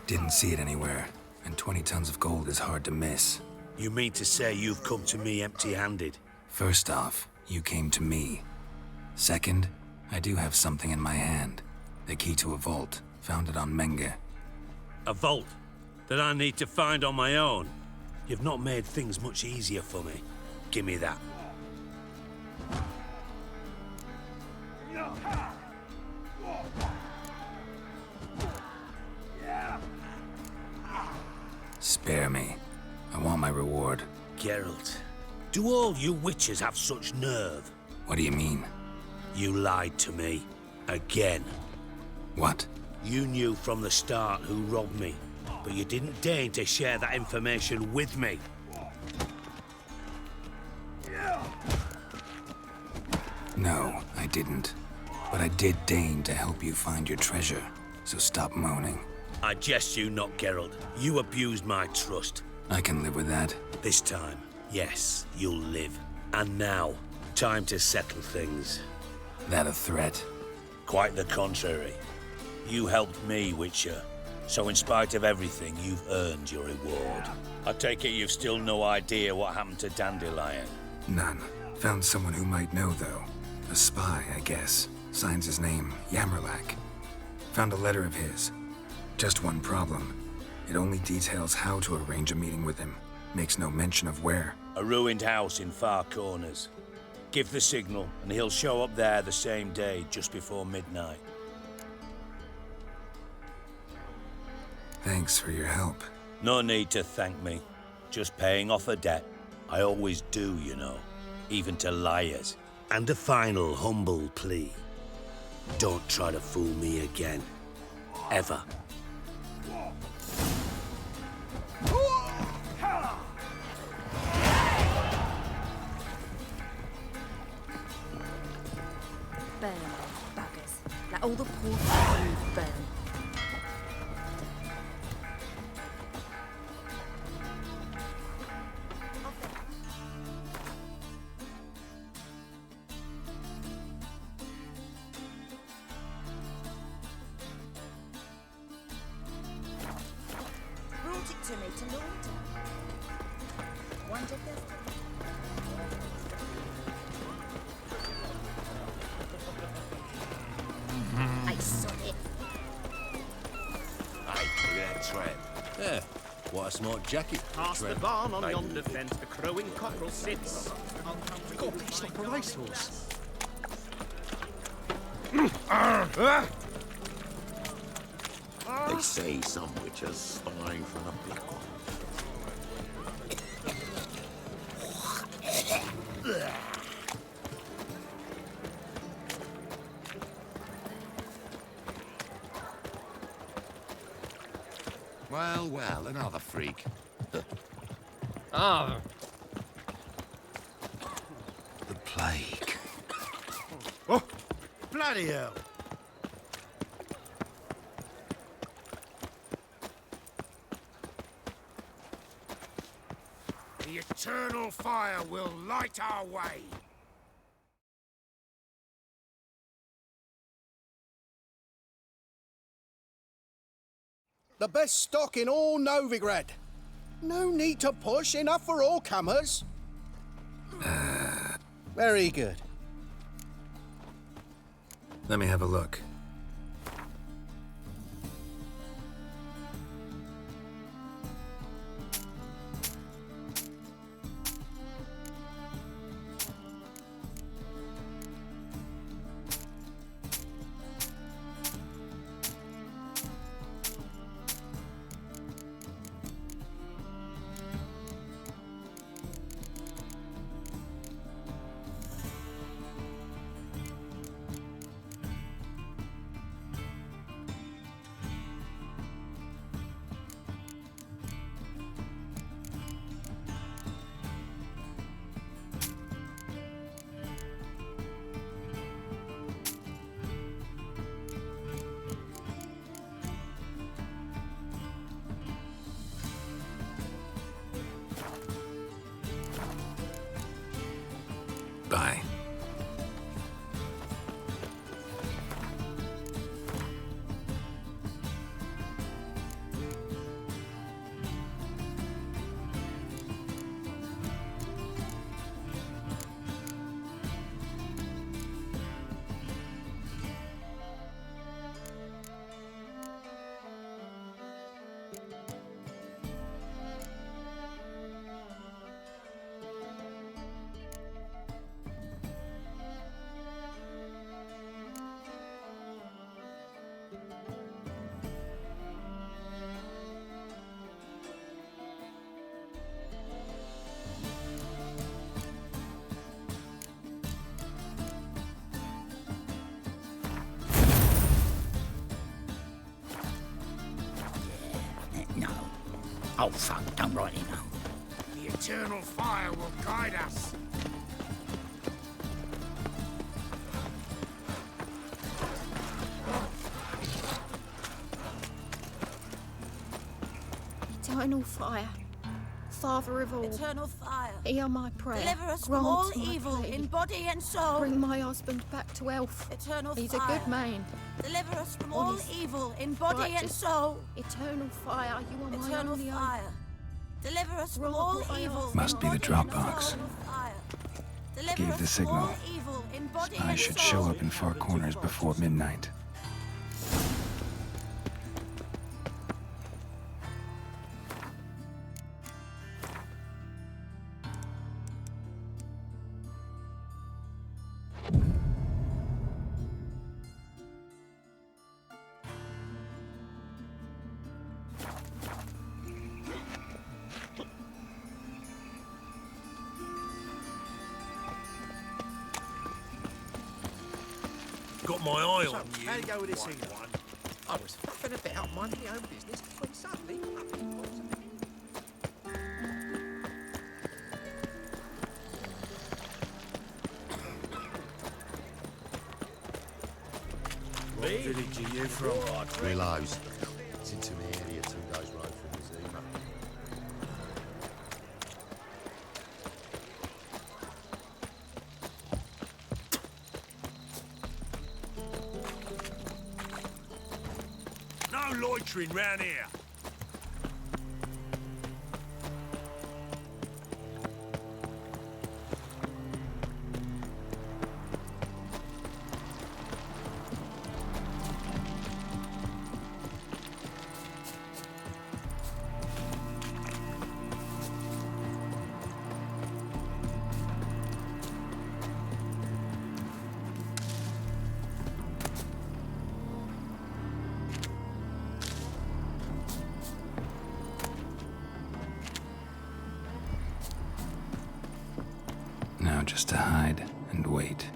Didn't see it anywhere, and 20 tons of gold is hard to miss.
You mean to say you've come to me empty-handed?
First off, you came to me. Second, I do have something in my hand. The key to a vault, found it on Menge.
A vault that I need to find on my own? You've not made things much easier for me. Give me that.
Spare me. I want my reward.
Geralt, do all you witches have such nerve?
What do you mean?
You lied to me. Again.
What?
You knew from the start who robbed me, but you didn't deign to share that information with me.
No, I didn't. But I did deign to help you find your treasure, so stop moaning.
I jest you not, Geralt. You abused my trust.
I can live with that.
This time, yes, you'll live. And now, time to settle things.
That a threat?
Quite the contrary. You helped me, Witcher. So in spite of everything, you've earned your reward. I take it you've still no idea what happened to Dandelion?
None. Found someone who might know, though. A spy, I guess. Signs his name, Yammerlak. Found a letter of his. Just one problem. It only details how to arrange a meeting with him. Makes no mention of where.
A ruined house in Far Corners. Give the signal, and he'll show up there the same day, just before midnight.
Thanks for your help.
No need to thank me. Just paying off a debt. I always do, you know. Even to liars. And a final humble plea. Don't try to fool me again. Ever.
Burn, buggers. Let all the poor food burn.
Brought it to me to launder. Wonder if there's... I saw it.
Hey, look at that trap. Yeah, what a smart jacket.
Past the barn on yonder fence, the crowing cockerel sits.
God, it's like a racehorse.
They say some witches spying from the black one. Well, well, another freak.
Ah.
The plague.
Oh, bloody hell. The eternal fire will light our way.
The best stock in all Novigrad. No need to push, enough for all comers. Very good.
Let me have a look.
Oh, fuck, don't rightly know.
The eternal fire will guide us.
Eternal fire. Father of all.
Eternal fire.
Hear my prayer.
Deliver us
Grant
from all
my
evil
plea.
in body and soul.
Bring my husband back to health.
Eternal
He's
fire.
a good man.
Deliver us from
Honest,
all evil in body and
righteous.
soul.
Eternal fire. You are my
Eternal
only hope.
fire. Deliver us from
Grant
all
what I
evil
ask.
Must
in
be the
body
drop
and
box.
soul. Fire. Deliver
Gave
us
the
from
signal.
all evil in body
I
and
should
soul.
show up in Far Corners before midnight.
Got my eye
So,
on you.
how you go with this
One,
here?
one.
I was faffing about minding my own business when suddenly up he pops.
What village are you from?
Willows. It's into the area 2 days' road from Zima.
No loitering round here.
Now just to hide and wait.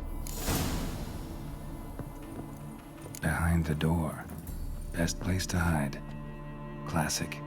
Behind the door. Best place to hide. Classic.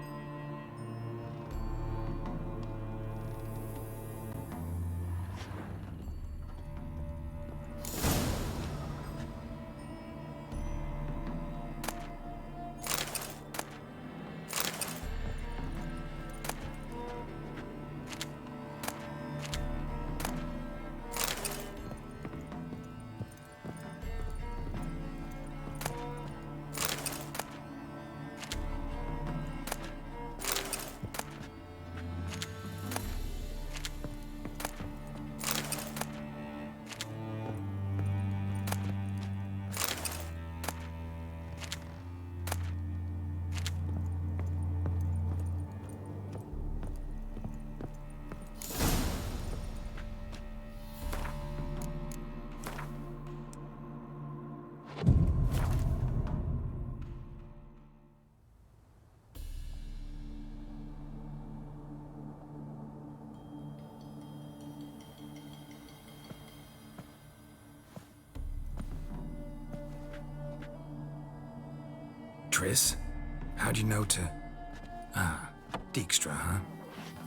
Triss? How'd you know to... Ah, Dijkstra, huh?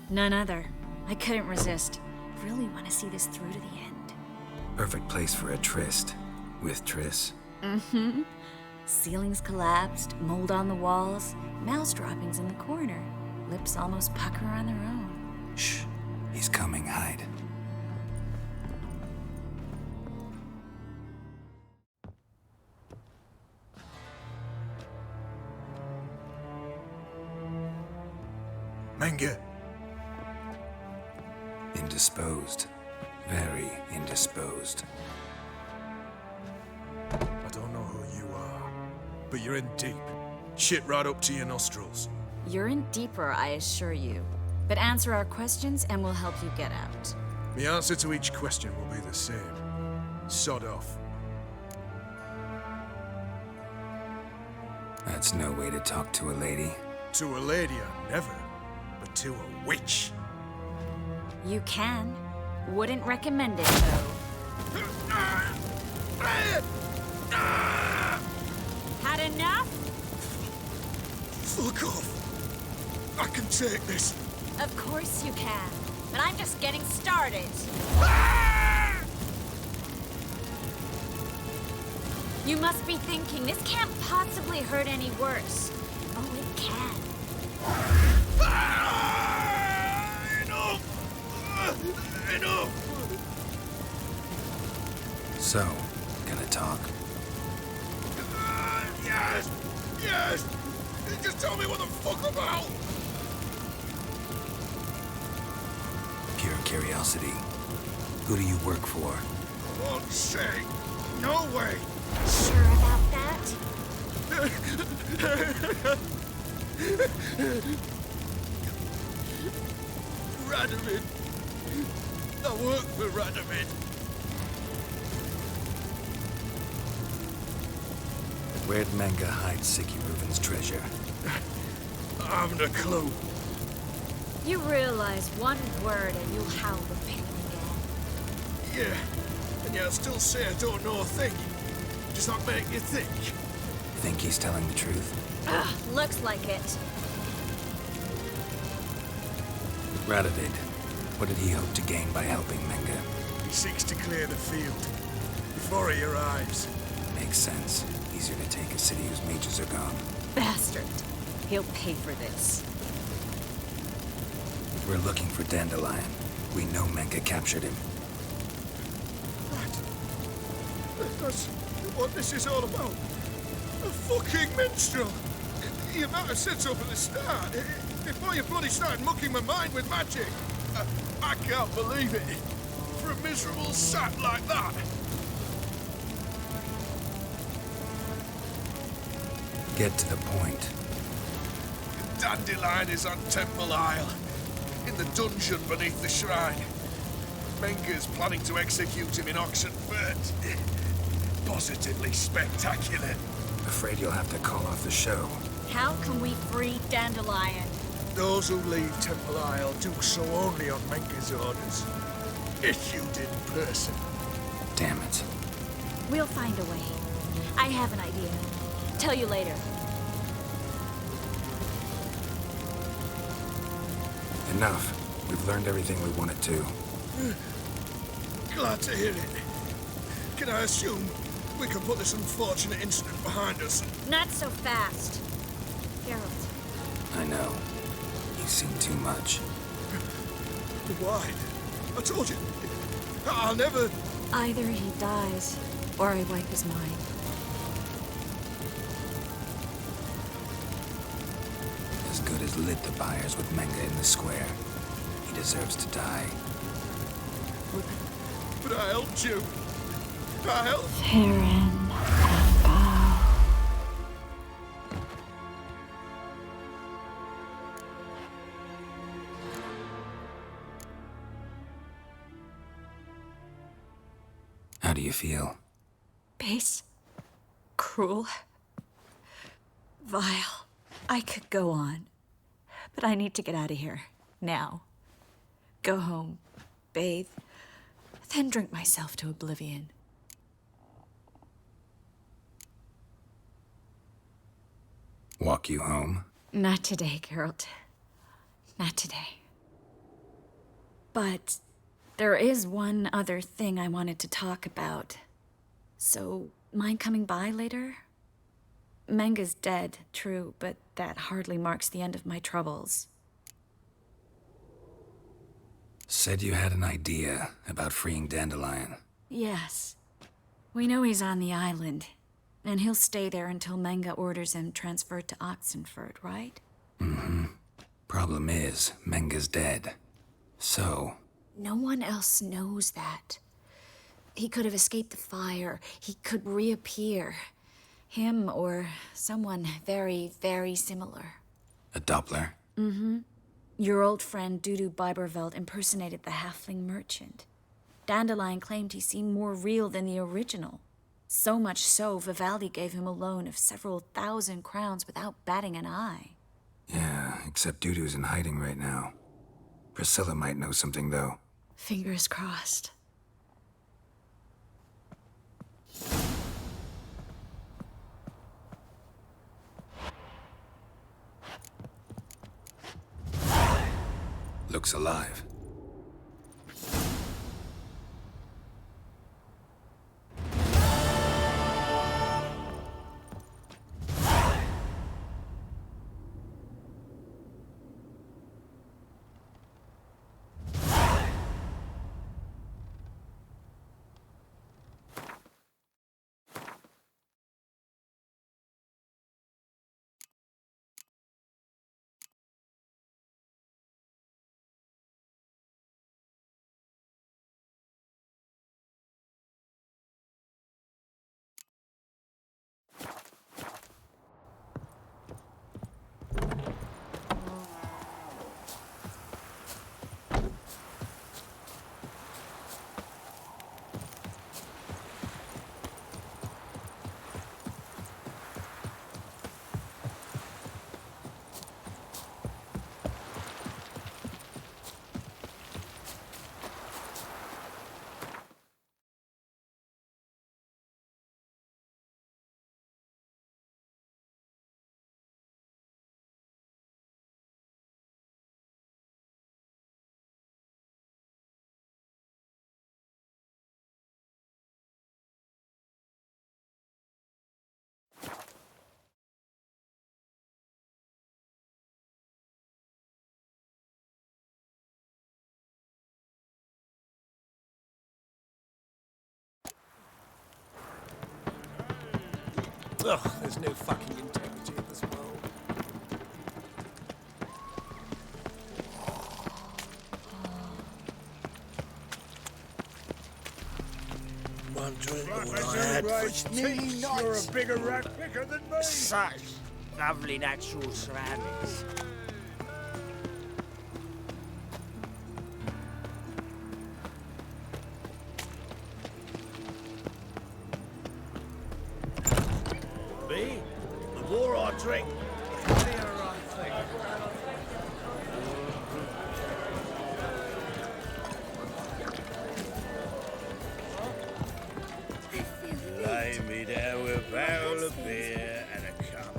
None other. I couldn't resist. Really want to see this through to the end.
Perfect place for a tryst. With Triss.
Mm-hmm. Ceilings collapsed, mold on the walls, mouse droppings in the corner. Lips almost pucker on their own.
Shh. He's coming, hide.
Manga.
Indisposed. Very indisposed.
I don't know who you are, but you're in deep. Shit right up to your nostrils.
You're in deeper, I assure you. But answer our questions and we'll help you get out.
The answer to each question will be the same. Sod off.
That's no way to talk to a lady.
To a lady, I never. But to a witch.
You can. Wouldn't recommend it, though. Had enough?
Fuck off. I can take this.
Of course you can. But I'm just getting started. You must be thinking, this can't possibly hurt any worse. Oh, it can.
Enough!
So, gonna talk?
Yes! Yes! Just tell me what the fuck about!
Pure curiosity. Who do you work for?
I won't say. No way!
Sure about that?
Radovid. I work for Radovid.
Where'd Manga hide Sicky Reuben's treasure?
I haven't a clue.
You realize one word and you'll howl with pain again.
Yeah, and yet I still say I don't know a thing. Does that make you think?
Think he's telling the truth?
Ugh, looks like it.
Radovid, what did he hope to gain by helping Manga?
He seeks to clear the field before he arrives.
Makes sense. Easier to take a city whose mages are gone.
Bastard. He'll pay for this.
If we're looking for Dandelion, we know Manga captured him.
That's what this is all about. A fucking minstrel! You might have said so from the start, before you bloody started mucking my mind with magic. I can't believe it. For a miserable sap like that.
Get to the point.
Dandelion is on Temple Isle, in the dungeon beneath the shrine. Menga's planning to execute him in Oxenfurt. Positively spectacular.
Afraid you'll have to call off the show.
How can we free Dandelion?
Those who leave Temple Isle do so only on Menga's orders. Issued in person.
Damn it.
We'll find a way. I have an idea. Tell you later.
Enough. We've learned everything we wanted to.
Glad to hear it. Can I assume we can put this unfortunate incident behind us?
Not so fast. Geralt.
I know. You've seen too much.
Why? I told you. I'll never...
Either he dies, or I wipe his mind.
As good as lit the buyers with Manga in the square. He deserves to die.
But I helped you. I helped...
Farron.
How do you feel?
Base. Cruel. Vile. I could go on. But I need to get out of here. Now. Go home. Bathe. Then drink myself to oblivion.
Walk you home?
Not today, Geralt. Not today. But there is one other thing I wanted to talk about. So, mind coming by later? Manga's dead, true, but that hardly marks the end of my troubles.
Said you had an idea about freeing Dandelion.
Yes. We know he's on the island, and he'll stay there until Manga orders him transferred to Oxenfurt, right?
Mm-hmm. Problem is, Manga's dead. So...
No one else knows that. He could have escaped the fire. He could reappear. Him or someone very, very similar.
A Doppler?
Mm-hmm. Your old friend Dudu Biberveld impersonated the halfling merchant. Dandelion claimed he seemed more real than the original. So much so, Vivaldi gave him a loan of several thousand crowns without batting an eye.
Yeah, except Dudu's in hiding right now. Priscilla might know something, though.
Fingers crossed.
Looks alive.
Ugh, there's no fucking integrity in this world.
Wondering
Right,
what
I
I
do,
had for
right.
tea.
You're a bigger rat picker than me.
Such lovely natural surroundings. Me? The more I drink, the clearer I think. Lay me down with a barrel of beer and a cup.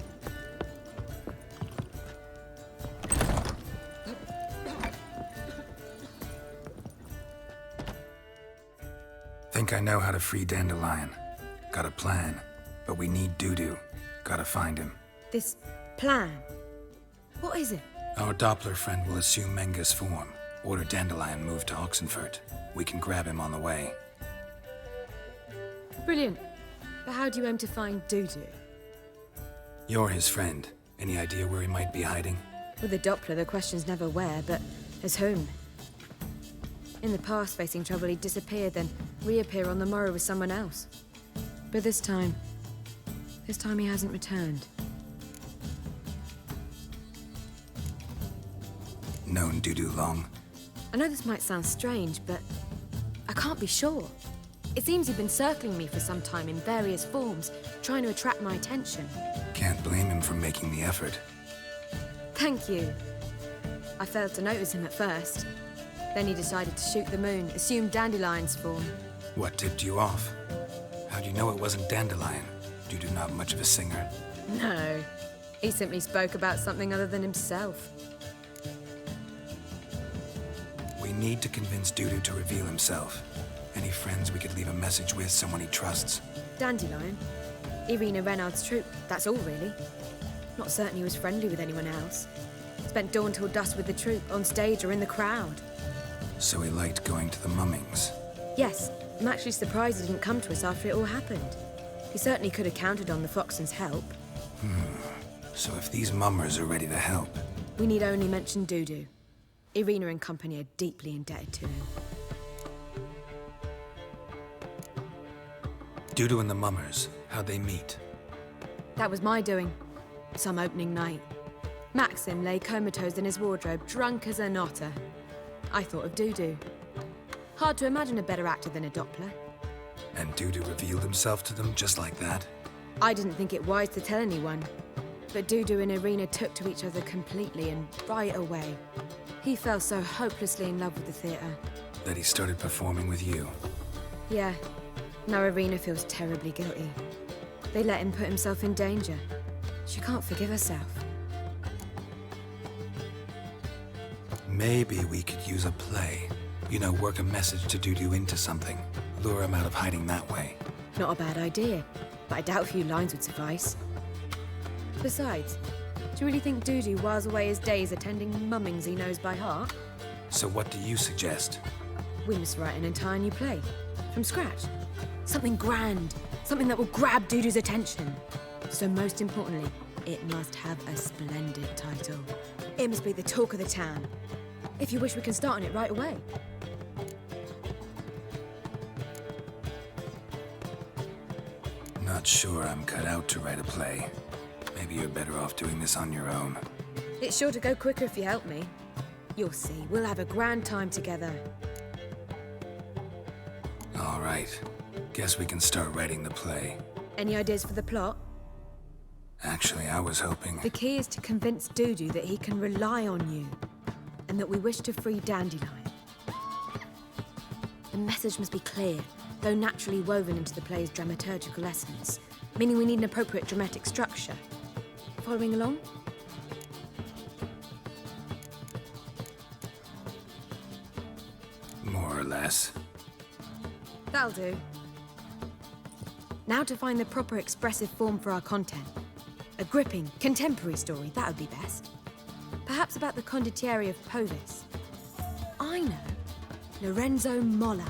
Think I know how to free Dandelion. Got a plan, but we need Dudu. Gotta find him.
This plan? What is it?
Our Doppler friend will assume Menga's form. Order Dandelion moved to Oxenfurt. We can grab him on the way.
Brilliant. But how do you aim to find Dudu?
You're his friend. Any idea where he might be hiding?
With the Doppler, the question's never where, but as whom. In the past, facing trouble, he'd disappear, then reappear on the morrow with someone else. But this time he hasn't returned.
Known Dudu long?
I know this might sound strange, but I can't be sure. It seems he'd been circling me for some time in various forms, trying to attract my attention.
Can't blame him for making the effort.
Thank you. I failed to notice him at first. Then he decided to shoot the moon, assume Dandelion's form.
What tipped you off? How'd you know it wasn't Dandelion? Dudu not much of a singer?
No. He simply spoke about something other than himself.
We need to convince Dudu to reveal himself. Any friends we could leave a message with, someone he trusts?
Dandelion? Irina Renard's troop, that's all really. Not certain he was friendly with anyone else. Spent dawn till dusk with the troop, on stage or in the crowd.
So he liked going to the mummings?
Yes, I'm actually surprised he didn't come to us after it all happened. He certainly could have counted on the Foxen's help.
So if these mummers are ready to help...
We need only mention Dudu. Irina and company are deeply indebted to him.
Dudu and the mummers, how'd they meet?
That was my doing. Some opening night. Maxim lay comatose in his wardrobe, drunk as an otter. I thought of Dudu. Hard to imagine a better actor than a Doppler.
And Dudu revealed himself to them just like that?
I didn't think it wise to tell anyone. But Dudu and Irina took to each other completely and right away. He fell so hopelessly in love with the theatre.
That he started performing with you?
Yeah. Now Irina feels terribly guilty. They let him put himself in danger. She can't forgive herself.
Maybe we could use a play. You know, work a message to Dudu into something. Lure him out of hiding that way.
Not a bad idea, but I doubt a few lines would suffice. Besides, do you really think Dudu whiles away his days attending mummings he knows by heart?
So what do you suggest?
We must write an entire new play. From scratch. Something grand. Something that will grab Dudu's attention. So most importantly, it must have a splendid title. It must be the talk of the town. If you wish, we can start on it right away.
Not sure I'm cut out to write a play. Maybe you're better off doing this on your own.
It's sure to go quicker if you help me. You'll see, we'll have a grand time together.
All right. Guess we can start writing the play.
Any ideas for the plot?
Actually, I was hoping...
The key is to convince Dudu that he can rely on you, and that we wish to free Dandelion. The message must be clear, though naturally woven into the play's dramaturgical essence, meaning we need an appropriate dramatic structure. Following along?
More or less.
That'll do. Now to find the proper expressive form for our content. A gripping, contemporary story, that would be best. Perhaps about the condottieri of Povis. I know. Lorenzo Molla.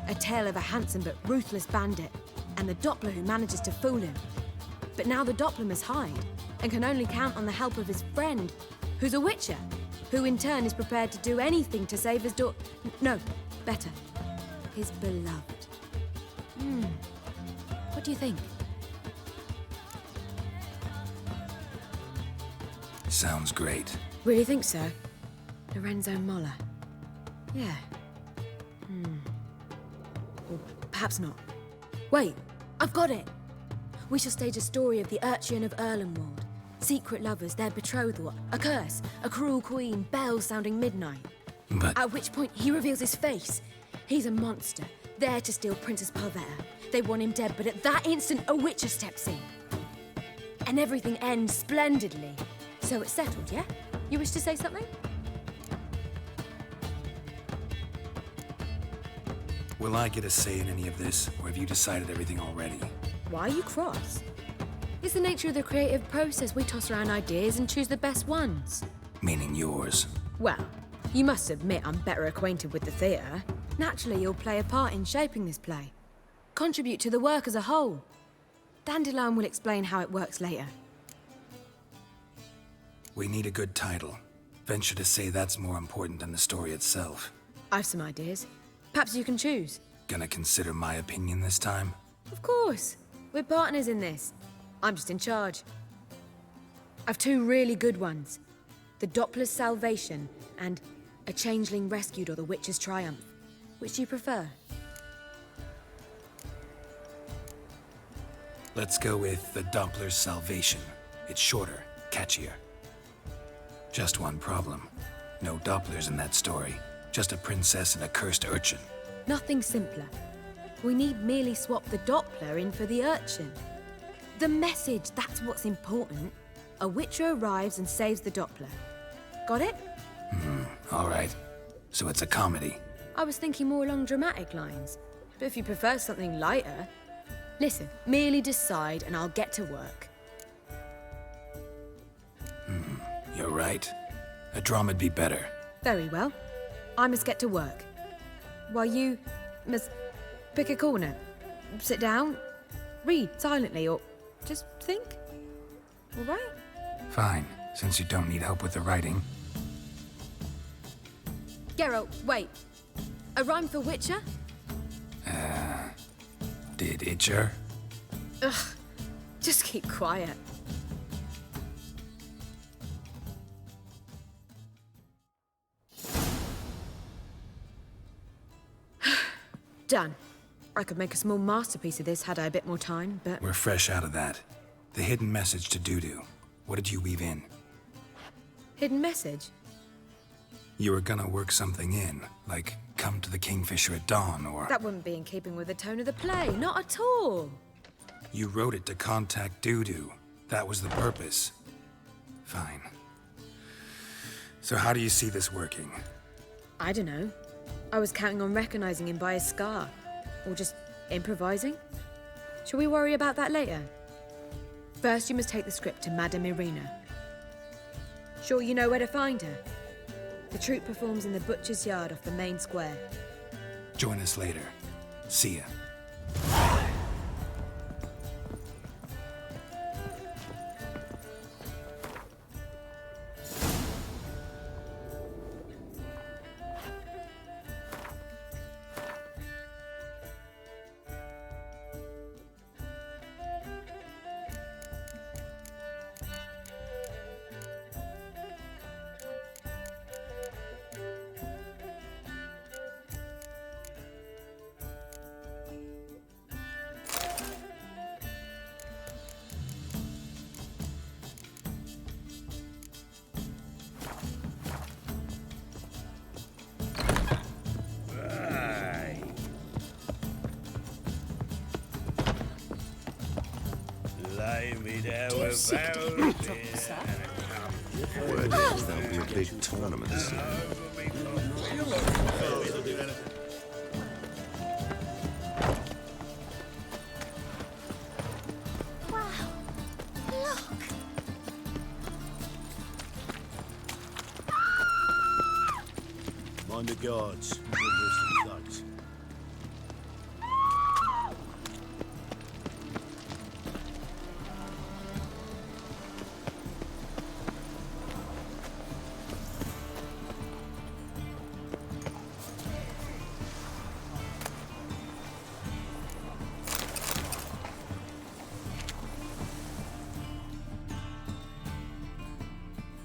A tale of a handsome but ruthless bandit, and the Doppler who manages to fool him. But now the Doppler must hide, and can only count on the help of his friend, who's a witcher, who in turn is prepared to do anything to save his no, better, his beloved. What do you think?
Sounds great.
Really think so? Lorenzo Molla. Yeah. Or perhaps not. Wait, I've got it! We shall stage a story of the Urchin of Erlenwald. Secret lovers, their betrothal, a curse, a cruel queen, bells sounding midnight.
But...
At which point he reveals his face. He's a monster, there to steal Princess Parvetta. They want him dead, but at that instant a witcher steps in. And everything ends splendidly. So it's settled, yeah? You wish to say something?
Will I get a say in any of this, or have you decided everything already?
Why are you cross? It's the nature of the creative process. We toss around ideas and choose the best ones.
Meaning yours.
Well, you must admit I'm better acquainted with the theatre. Naturally, you'll play a part in shaping this play. Contribute to the work as a whole. Dandelion will explain how it works later.
We need a good title. Venture to say that's more important than the story itself.
I've some ideas. Perhaps you can choose.
Gonna consider my opinion this time?
Of course. We're partners in this. I'm just in charge. I've two really good ones. The Doppler's Salvation and A Changeling Rescued or the Witch's Triumph. Which do you prefer?
Let's go with The Doppler's Salvation. It's shorter, catchier. Just one problem. No Dopplers in that story. Just a princess and a cursed urchin.
Nothing simpler. We need merely swap the Doppler in for the urchin. The message, that's what's important. A witcher arrives and saves the Doppler. Got it?
All right. So it's a comedy.
I was thinking more along dramatic lines. But if you prefer something lighter... Listen, merely decide and I'll get to work.
You're right. A drama'd be better.
Very well. I must get to work. While you must pick a corner, sit down, read silently, or just think. All right?
Fine, since you don't need help with the writing.
Geralt, wait. A rhyme for Witcher?
Did Itcher?
Ugh, just keep quiet. Done. I could make a small masterpiece of this had I a bit more time, but...
We're fresh out of that. The hidden message to Dudu. What did you weave in?
Hidden message?
You were gonna work something in, like come to the Kingfisher at dawn, or...
That wouldn't be in keeping with the tone of the play, not at all.
You wrote it to contact Dudu. That was the purpose. Fine. So how do you see this working?
I don't know. I was counting on recognizing him by his scar. Or just improvising. Shall we worry about that later? First, you must take the script to Madame Irina. Sure you know where to find her? The troupe performs in the butcher's yard off the main square.
Join us later. See ya.
Word is there'll be a big tournament soon.
Wow. Look.
Mind the guards. Thugs.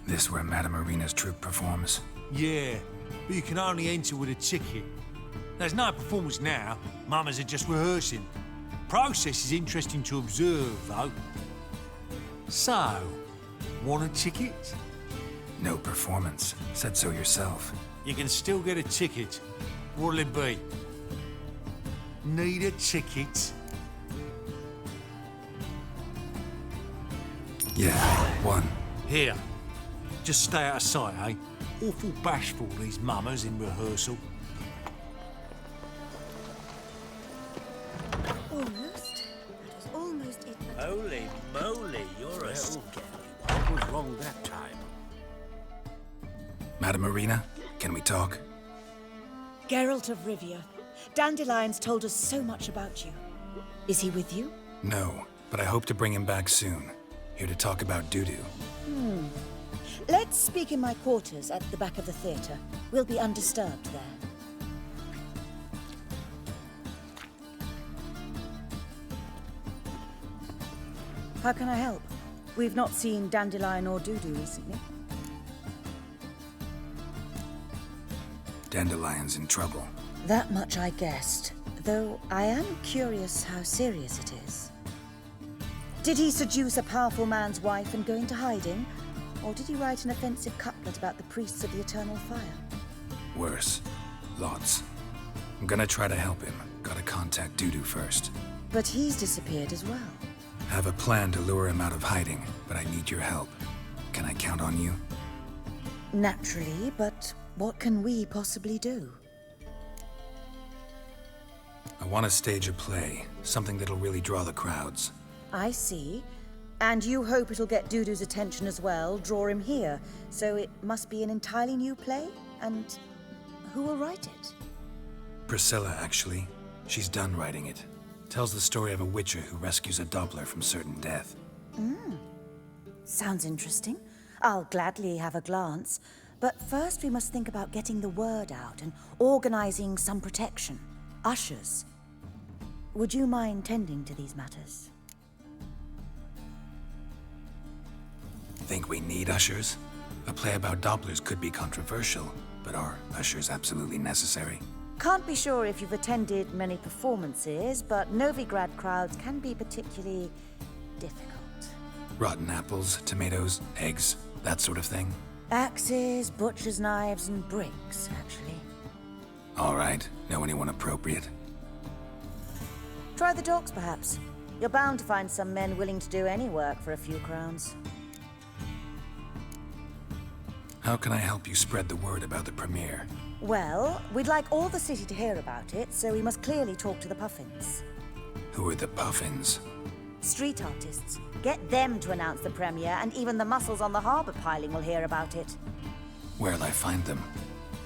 This where Madame Irina's troupe performs?
Yeah, but you can only enter with a ticket. There's no performance now. Mamas are just rehearsing. Process is interesting to observe, though. So, want a ticket?
No performance. Said so yourself.
You can still get a ticket. What'll it be? Need a ticket?
Yeah, one.
Here. Just stay out of sight, eh? Awful bashful, these mamas in rehearsal.
Almost. That was almost it. But...
Holy moly, you're a scary. What was wrong that time?
Madame Irina, can we talk?
Geralt of Rivia. Dandelion's told us so much about you. Is he with you?
No, but I hope to bring him back soon. Here to talk about Dudu.
Let's speak in my quarters at the back of the theatre. We'll be undisturbed there. How can I help? We've not seen Dandelion or Dudu recently.
Dandelion's in trouble.
That much I guessed, though I am curious how serious it is. Did he seduce a powerful man's wife and go into hiding? Or did he write an offensive couplet about the priests of the eternal fire?
Worse. Lots. I'm gonna try to help him. Gotta contact Dudu first.
But he's disappeared as well.
Have a plan to lure him out of hiding, but I need your help. Can I count on you?
Naturally, but what can we possibly do?
I want to stage a play. Something that'll really draw the crowds.
I see. And you hope it'll get Dudu's attention as well, draw him here. So it must be an entirely new play? And who will write it?
Priscilla, actually. She's done writing it. Tells the story of a witcher who rescues a Doppler from certain death.
Sounds interesting. I'll gladly have a glance. But first we must think about getting the word out and organizing some protection. Ushers. Would you mind tending to these matters?
Think we need ushers? A play about Dopplers could be controversial, but are ushers absolutely necessary?
Can't be sure if you've attended many performances, but Novigrad crowds can be particularly difficult.
Rotten apples, tomatoes, eggs, that sort of thing?
Axes, butcher's knives, and bricks, actually.
All right. Know anyone appropriate?
Try the docks, perhaps. You're bound to find some men willing to do any work for a few crowns.
How can I help you spread the word about the premiere?
Well, we'd like all the city to hear about it, so we must clearly talk to the Puffins.
Who are the Puffins?
Street artists. Get them to announce the premiere, and even the muscles on the harbor piling will hear about it.
Where'll I find them?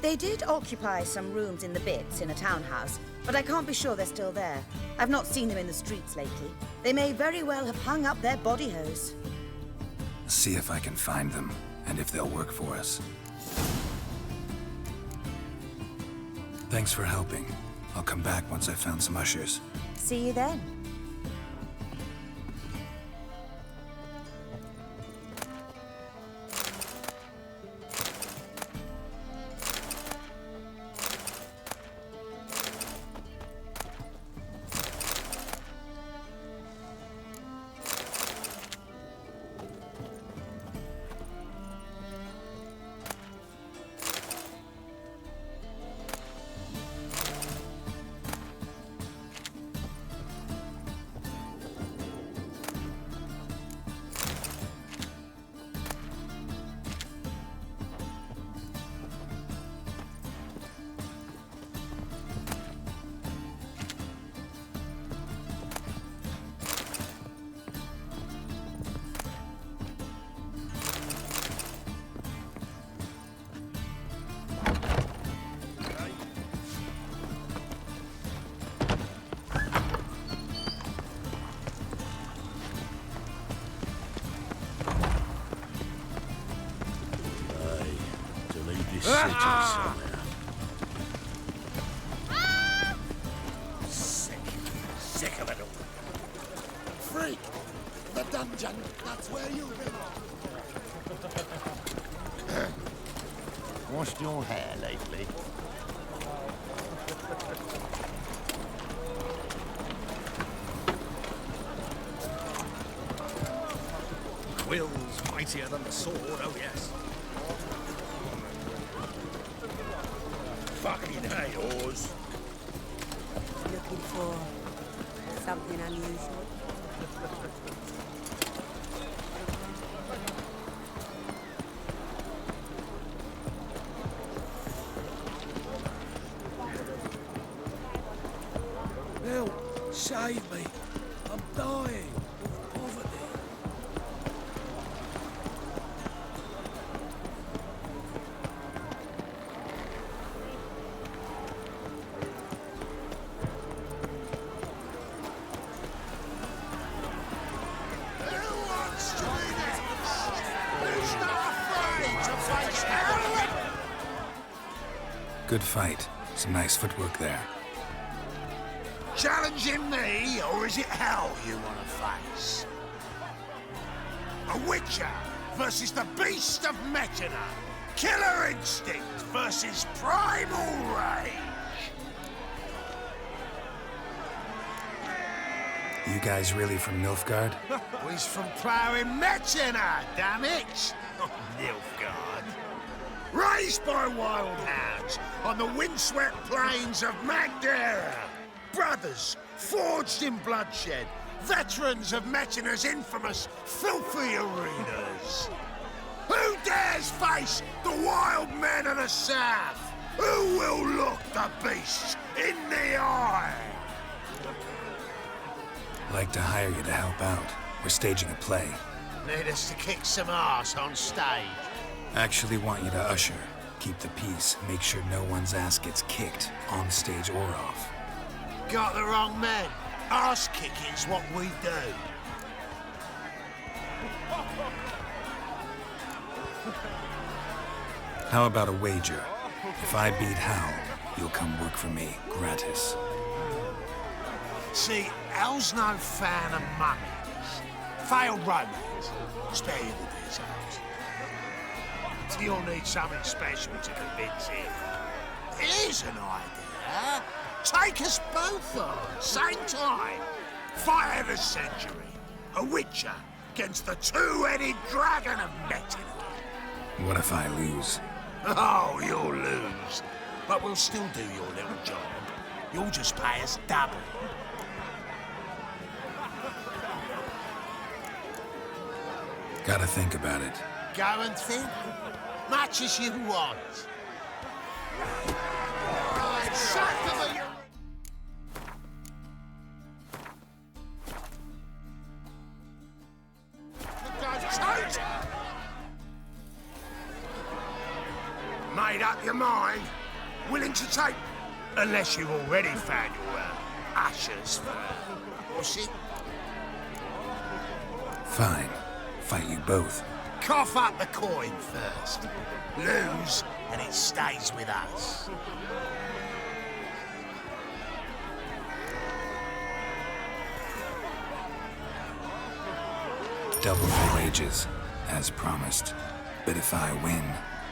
They did occupy some rooms in the Bits in a townhouse, but I can't be sure they're still there. I've not seen them in the streets lately. They may very well have hung up their body hose.
See if I can find them, and if they'll work for us. Thanks for helping. I'll come back once I've found some ushers.
See you then.
Sick of it all.
Freak! The dungeon! That's where you belong!
Washed your hair lately?
Quill's mightier than the sword, oh yes. Fucking hey, Oars.
Looking for something unusual?
Help! Save me! I'm dying of poverty.
Good fight. Some nice footwork there.
Challenging me, or is it hell you want to face? A Witcher versus the Beast of Metina. Killer instinct versus primal rage.
You guys really from Nilfgaard?
He's from ploughing Metina, damn it! Nilfgaard. Raised by wild hounds on the windswept plains of Magdera. Brothers, forged in bloodshed. Veterans of Metina's infamous filthy arenas. Who dares face the wild men of the south? Who will look the beasts in the eye?
I'd like to hire you to help out. We're staging a play.
Need us to kick some ass on stage.
Actually want you to usher. Keep the peace. Make sure no one's ass gets kicked, on stage or off.
Got the wrong men. Ass kicking's what we do.
How about a wager? If I beat Hal, you'll come work for me, gratis.
See, Hal's no fan of mummies. Failed romance. Spare you the details. You'll need something special to convince him. Here's an idea. Take us both on, same time. Fight of the century. A Witcher against the two-headed dragon of Metina.
What if I lose?
Oh, you'll lose. But we'll still do your little job. You'll just pay us double.
Gotta think about it.
Go and think. Much as you want. Right, shut the... Made up your mind? Willing to take... Unless you've already found your ushers for... What's it?
Fine. Fight you both.
Cough up the coin first. Lose, and it stays with us.
Double the wages, as promised. But if I win,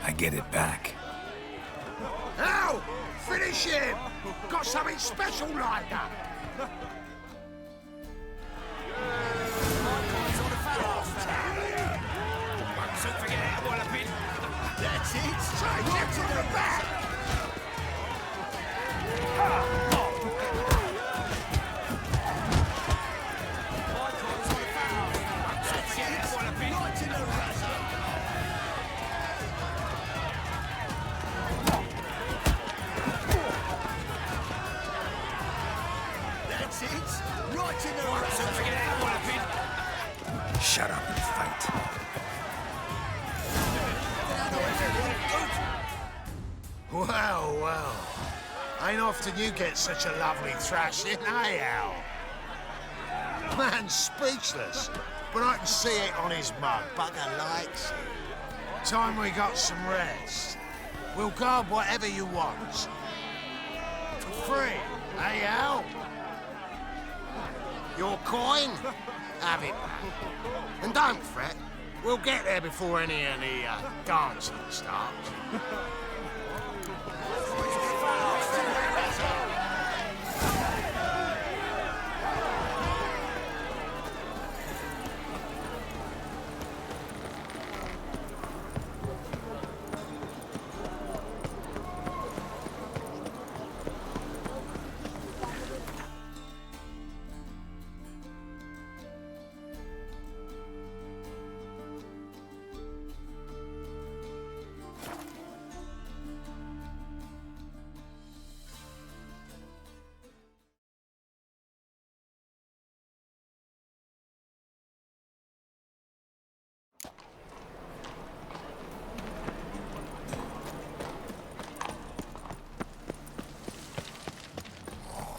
I get it back.
Ow! Finish him! Got something special lined up! That's it! Take him to the back!
Shut up and fight.
Well, well. Ain't often you get such a lovely thrashing, eh, Al? Man's speechless, but I can see it on his mug. Bugger likes it. Time we got some rest. We'll guard whatever you want. For free, eh, Al? Your coin? Have it back. And don't fret. We'll get there before any of the dancing starts.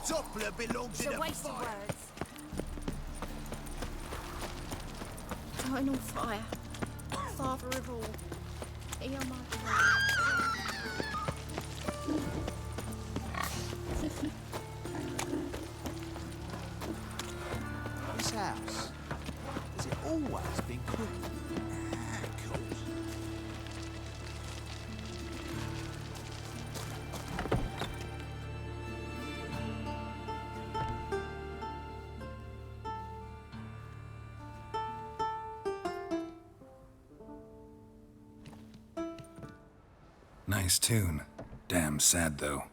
Doppler belongs in a
waste of
fire.
words.
Eternal fire, Father of all, hear my
This house, has it always been cooking? Of course.
Nice tune. Damn sad, though.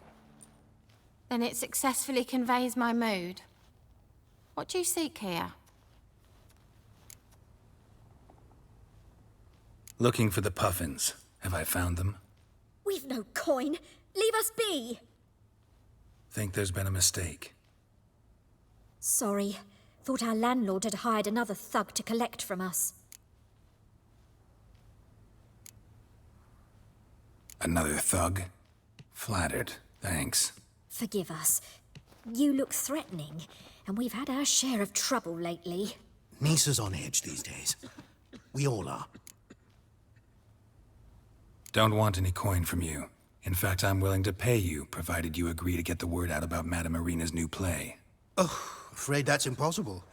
Then it successfully conveys my mood. What do you seek here?
Looking for the puffins. Have I found them?
We've no coin. Leave us be.
Think there's been a mistake.
Sorry. Thought our landlord had hired another thug to collect from us.
Another thug? Flattered, thanks.
Forgive us. You look threatening, and we've had our share of trouble lately.
Nisa's on edge these days. We all are.
Don't want any coin from you. In fact, I'm willing to pay you, provided you agree to get the word out about Madame Irina's new play.
Oh, afraid that's impossible.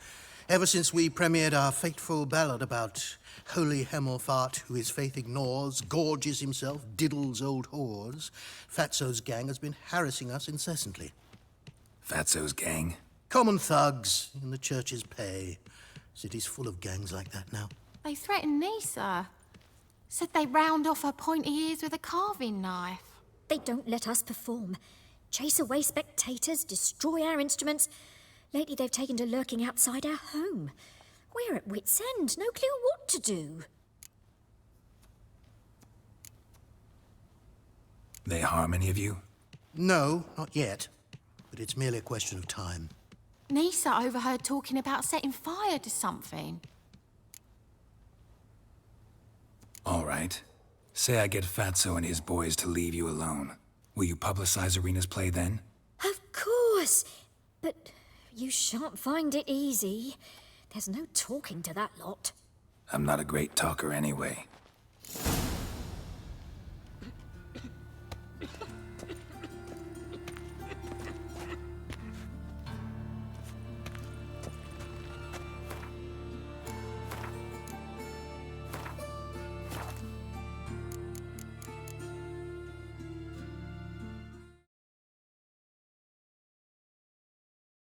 Ever since we premiered our fateful ballad about Holy Hemelfart, who his faith ignores, gorges himself, diddles old whores, Fatso's gang has been harassing us incessantly.
Fatso's gang?
Common thugs in the church's pay. City's full of gangs like that now.
They threatened Nisa. Said they round off her pointy ears with a carving knife.
They don't let us perform. Chase away spectators, destroy our instruments. Lately they've taken to lurking outside our home. We're at wit's end, no clue what to do.
They harm any of you?
No, not yet. But it's merely a question of time.
Nisa overheard talking about setting fire to something.
All right. Say I get Fatso and his boys to leave you alone. Will you publicize Arena's play then?
Of course! But you shan't find it easy. There's no talking to that lot.
I'm not a great talker anyway.